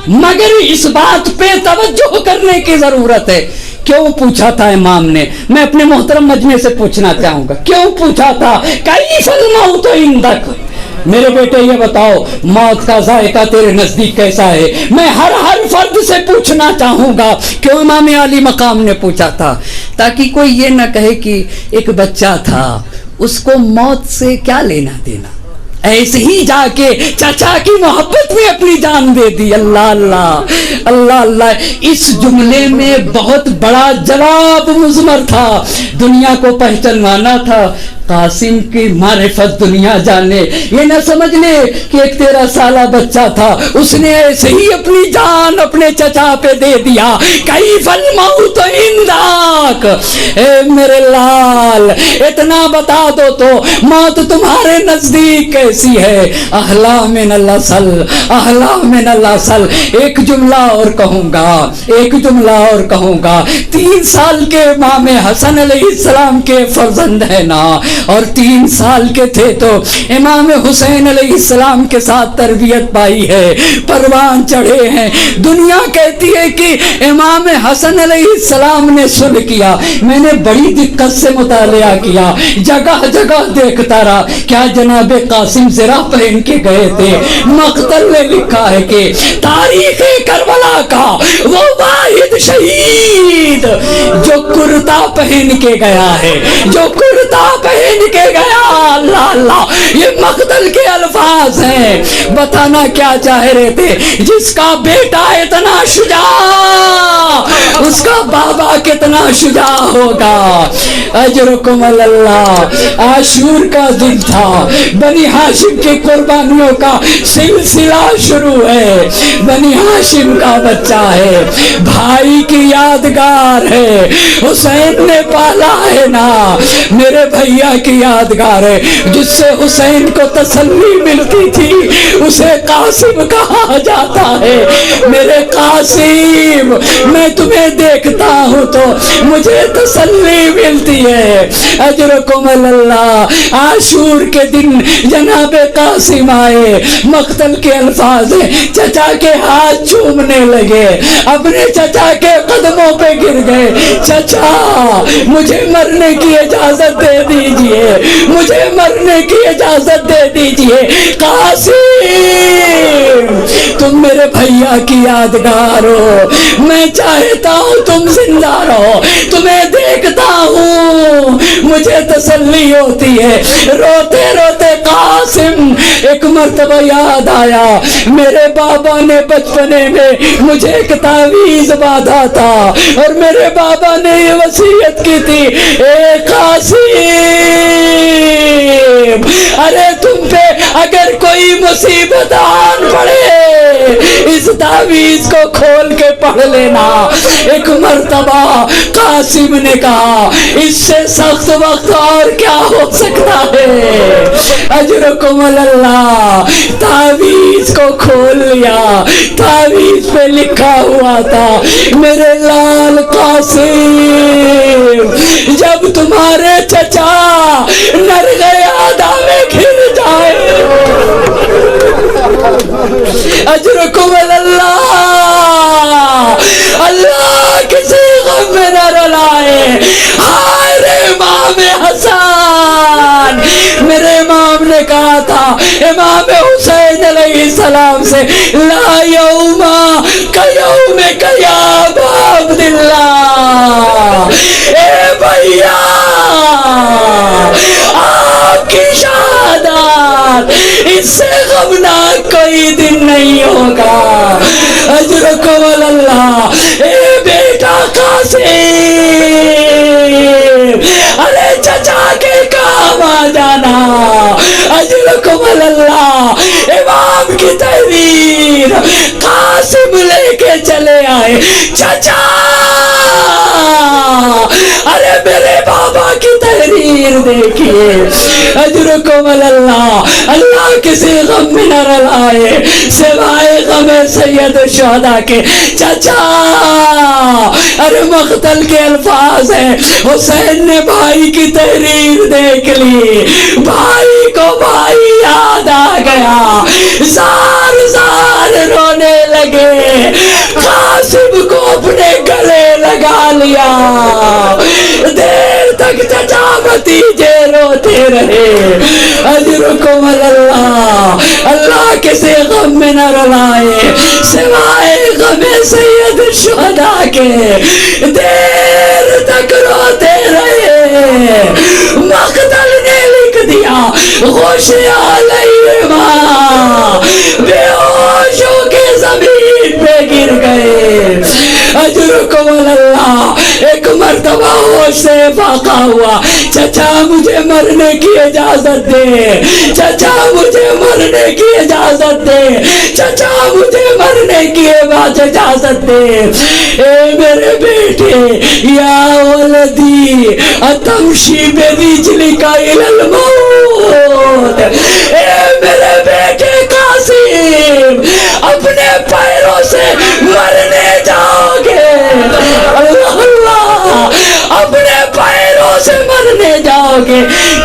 مگر اس بات پہ توجہ کرنے کی ضرورت ہے۔ کیوں پوچھا تھا امام نے؟ میں اپنے محترم مجمع سے پوچھنا چاہوں گا، کیوں پوچھا تھا کیف الموت عندک؟ میرے بیٹے یہ بتاؤ موت کا ذائقہ تیرے نزدیک کیسا ہے؟ میں ہر فرد سے پوچھنا چاہوں گا کیوں امام عالی مقام نے پوچھا تھا، تاکہ کوئی یہ نہ کہے کہ ایک بچہ تھا اس کو موت سے کیا لینا دینا، ایسے ہی جا کے چچا کی محبت میں اپنی جان دے دی۔ اللہ، اس جملے میں بہت بڑا جواب مضمر تھا، دنیا کو پہچانوانا تھا، قاسم کی معرفت دنیا جانے، یہ نہ سمجھ لے کہ ایک 13 سالہ بچہ تھا، اس نے ایسے ہی اپنی جان اپنے چچا پہ دے دیا۔ کیف الموت عندک، اے میرے لال اتنا بتا دو تو موت تمہارے نزدیک کیسی ہے؟ احلا من العسل۔ ایک جملہ اور کہوں گا، 3 سال کے امام حسن علیہ السلام کے فرزند ہے نا، اور 3 سال کے تھے تو امام حسین علیہ السلام کے ساتھ تربیت پائی ہے، پروان چڑھے ہیں۔ دنیا کہتی ہے کہ امام حسن علیہ السلام نے صلح کیا، میں نے بڑی دقت سے مطالعہ کیا، جگہ جگہ دیکھتا رہا، کیا جناب قاسم زرہ پہن کے گئے تھے؟ مقتل نے لکھا ہے کہ تاریخ کربلا کا وہ واحد شہید جو کرتا پہن کے گیا ہے، جو کرتا پہن کے گیا، اللہ اللہ، یہ مقتل کے الفاظ ہیں۔ بتانا کیا چاہ رہے تھے؟ جس کا بیٹا اتنا شجاع، اس کا بابا کتنا شجاع ہوگا۔ اجرکم اللہ۔ عاشور کا دن تھا، بنی ہاشم کی قربانیوں کا سلسلہ شروع ہے۔ بنی ہاشم کا بچہ ہے، بھائی کی یادگار ہے، حسین نے پالا ہے نا، میرے بھیا کی یادگار ہے۔ جس سے حسین کو تسلی ملتی تھی اسے قاسم کہا جاتا ہے۔ میرے قاسم، میں تمہیں دیکھتا ہوں تو مجھے تسلی ملتی ہے۔ اجرکم اللہ۔ عاشور کے دن جناب قاسم آئے، مقتل کے الفاظ ہیں، چچا کے ہاتھ چومنے لگے، اپنے چچا کے قدموں پہ گر گئے۔ چچا مجھے مرنے کی اجازت دے دیجئے، مجھے مرنے کی اجازت دے دیجئے۔ قاسم تم میرے بھیا کی یادگار ہو، میں چاہتا ہوں تم زندہ رہو، تمہیں دیکھتا ہوں مجھے تسلی ہوتی ہے۔ روتے روتے قاسم ایک مرتبہ یاد آیا، میرے بابا نے بچپنے میں مجھے ایک تعویذ باندھا تھا اور میرے بابا نے یہ وصیت کی تھی، اے قاسم ارے تم پہ اگر کوئی مصیبت آن پڑے اس تعویذ کو کھول کے پڑھ لینا۔ ایک مرتبہ قاسم نے کہا اس سے سخت وقت اور کیا ہو سکتا ہے؟ اجرکم اللہ۔ تعویذ کو کھول لیا، تعویذ پہ لکھا ہوا تھا، میرے لال قاسم جب تمہارے چچا نرغے آدھا میں گر جائے، اجرکم اللہ، اللہ کسی غم میں نہ رلائے۔ ہائے رے امام حسن، میرے امام نے کہا تھا امام حسین علیہ السلام سے، لا یوم کیوم یا ابا عبداللہ، اے بھیا آپ کی شہادت اس سے غمناک کوئی دن نہیں ہوگا۔ اجرکم اللہ۔ اے بیٹا قاسم، ارے چچا کے کام آ جانا۔ اجرکم اللہ۔ امام کی تحریر قاسم لے کے چلے آئے، چچا ارے میرے بابا کی تحریر دیکھیے۔ اجرکم اللہ۔ اللہ کسی غم میں نہ رلائے سوائے غم سید الشہداء کے۔ چچا ارے مقتل کے الفاظ ہیں، حسین نے بھائی کی تحریر دیکھ لی، بھائی کو بھائی یاد آ گیا، زار زار رونے لگے، قاسم کو اپنے گلے لگا لیا۔ دیر تک چچا بھتیجے روتے رہے۔ اجرکم اللہ۔ اللہ کسی غم میں نہ رلائے سوائے غم سید الشہداء کے۔ دیر تک روتے رہے، مقتل نے لکھ دیا غش علیہما، بے ہوش ہو کے زمین پہ گر گئے۔ اجرکم اللہ۔ ایک مرتبہ ہوش سے فاقہ ہوا، چچا مجھے مرنے کی اجازت دے، چچا مجھے مرنے کی اجازت دے، چچا مجھے مرنے کی اجازت دے۔ اے میرے بیٹے، یا ولدی اتمشی برجلک الی الموت، اے میرے بیٹے قاسم اپنے پیروں سے مرنے جاؤ گے۔ اللہ اللہ، اپنے پیروں سے مرنے جاؤ گے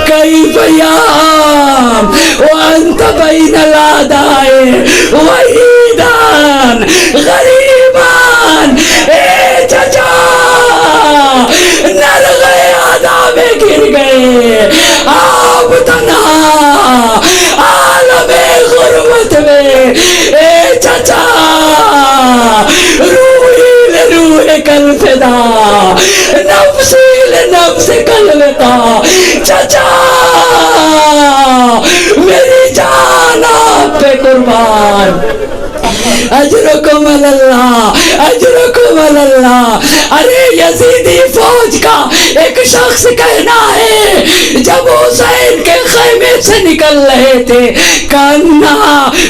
کیف یام وانت بین الادائے وحیدان غریبان. اے چچا نر گئے عذاب میں گر گئے آپ تنہا عالم غربت میں. اے چچا روحی لروح کل فدا نفسی لنفس کل وقا. چچا میری جان آپ پہ قربان. اجرکم اللہ اجرکم اللہ. ارے یزیدی فوج کا ایک شخص کہنا ہے جب حسین کے خیمے سے نکل رہے تھے کانا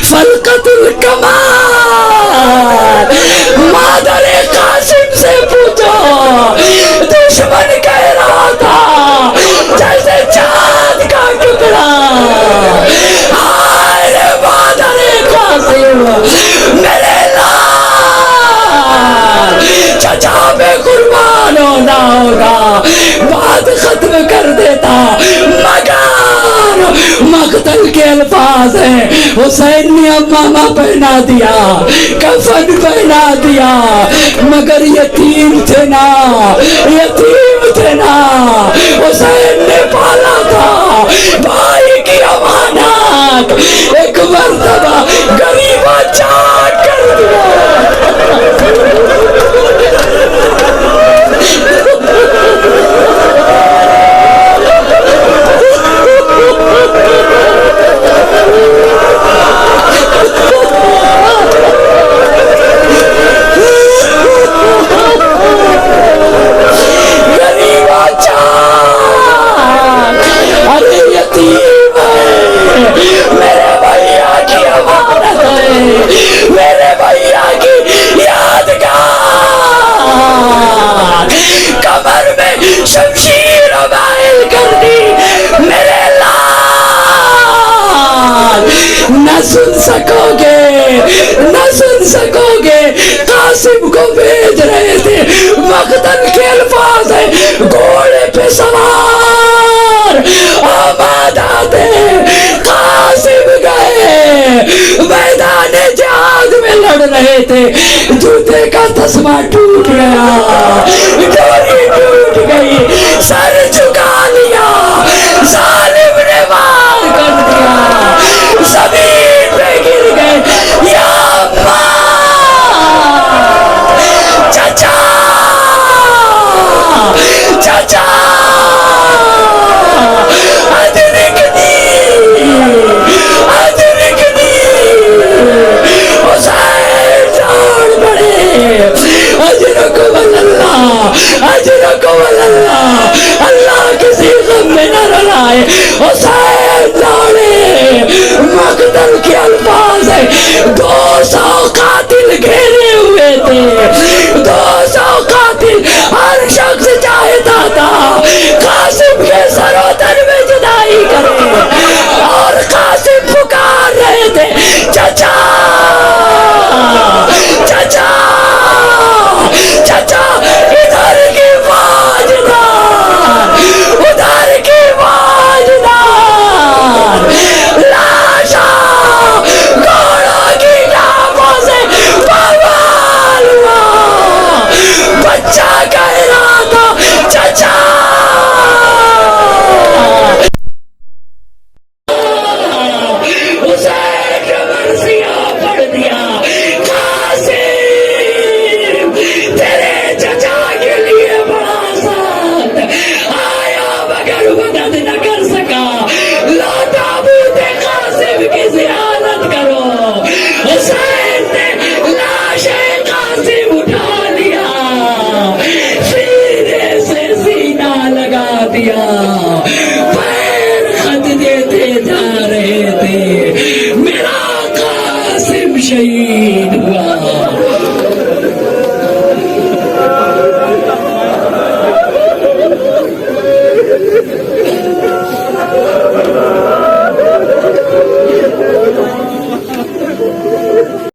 فلقت الکمال. مادر قاسم سے پوچھو دشمن کہہ رہا تھا جیسے چاند کا ٹکڑا. ہائے مادر قاسم میرے لال چچا میں قربان ہونا ہوگا. بات ختم کر دیتا مگر مقتل کے الفاظ ہیں. حسین نے امامہ پہنا دیا کفن پہنا دیا مگر یتیم تھے نا یتیم تھے نا. حسین نے پالا تھا بھائی کی امانت ایک مرتبہ غریبہ چاٹ کر دیا. ارے یتیم ہے میرے بھیا کی امانت ہے میرے بھیا کی یادگار. کمر میں شمشیر مائل کر دی میرے لال. نہ سن سکو گے نہ سن سکو گے. قاسم کو بھیج رہے تھے مقتل کے الفاظ ہیں گھوڑے پہ سوار آمادہ تھے. قاسم گئے میدان جہاد میں لڑ رہے تھے جوتے کا تسمہ ٹوٹ گیا ڈوری ٹوٹ گئی سر جھکا لیا ظالم نے وار کر دیا زمین پہ گر گئے. یا چچا چچا ادرکنی ادرکنی. حسین دوڑ پڑے. اجرکم اللہ اجرکم اللہ. اللہ کسی غم میں نہ رلائے. حسین دوڑے مقتل کے الفاظ ہے 200 قاتل گھیرے ہوئے تھے 200 قاتل. ہر شخص چاہتا تھا قاسم کے سر و تن میں جدائی کرے اور قاسم پکار رہے تھے چچا چچا چچا ادھر کی واجدار ادھر کی واجدار. لاشا گھوڑوں کی ٹانگوں سے بوال ہوا. بچہ کہہ رہا تھا چچا. حسین نے مرثیہ پڑھ دیا. قاسم تیرے چچا کے لیے بڑا ساتھ آیا مگر مدد نہ کر سکا. لا تابوت قاسم کی زیارت کرو. حسین نے لاش قاسم اٹھا لیا سینے سے سینہ لگا دیا.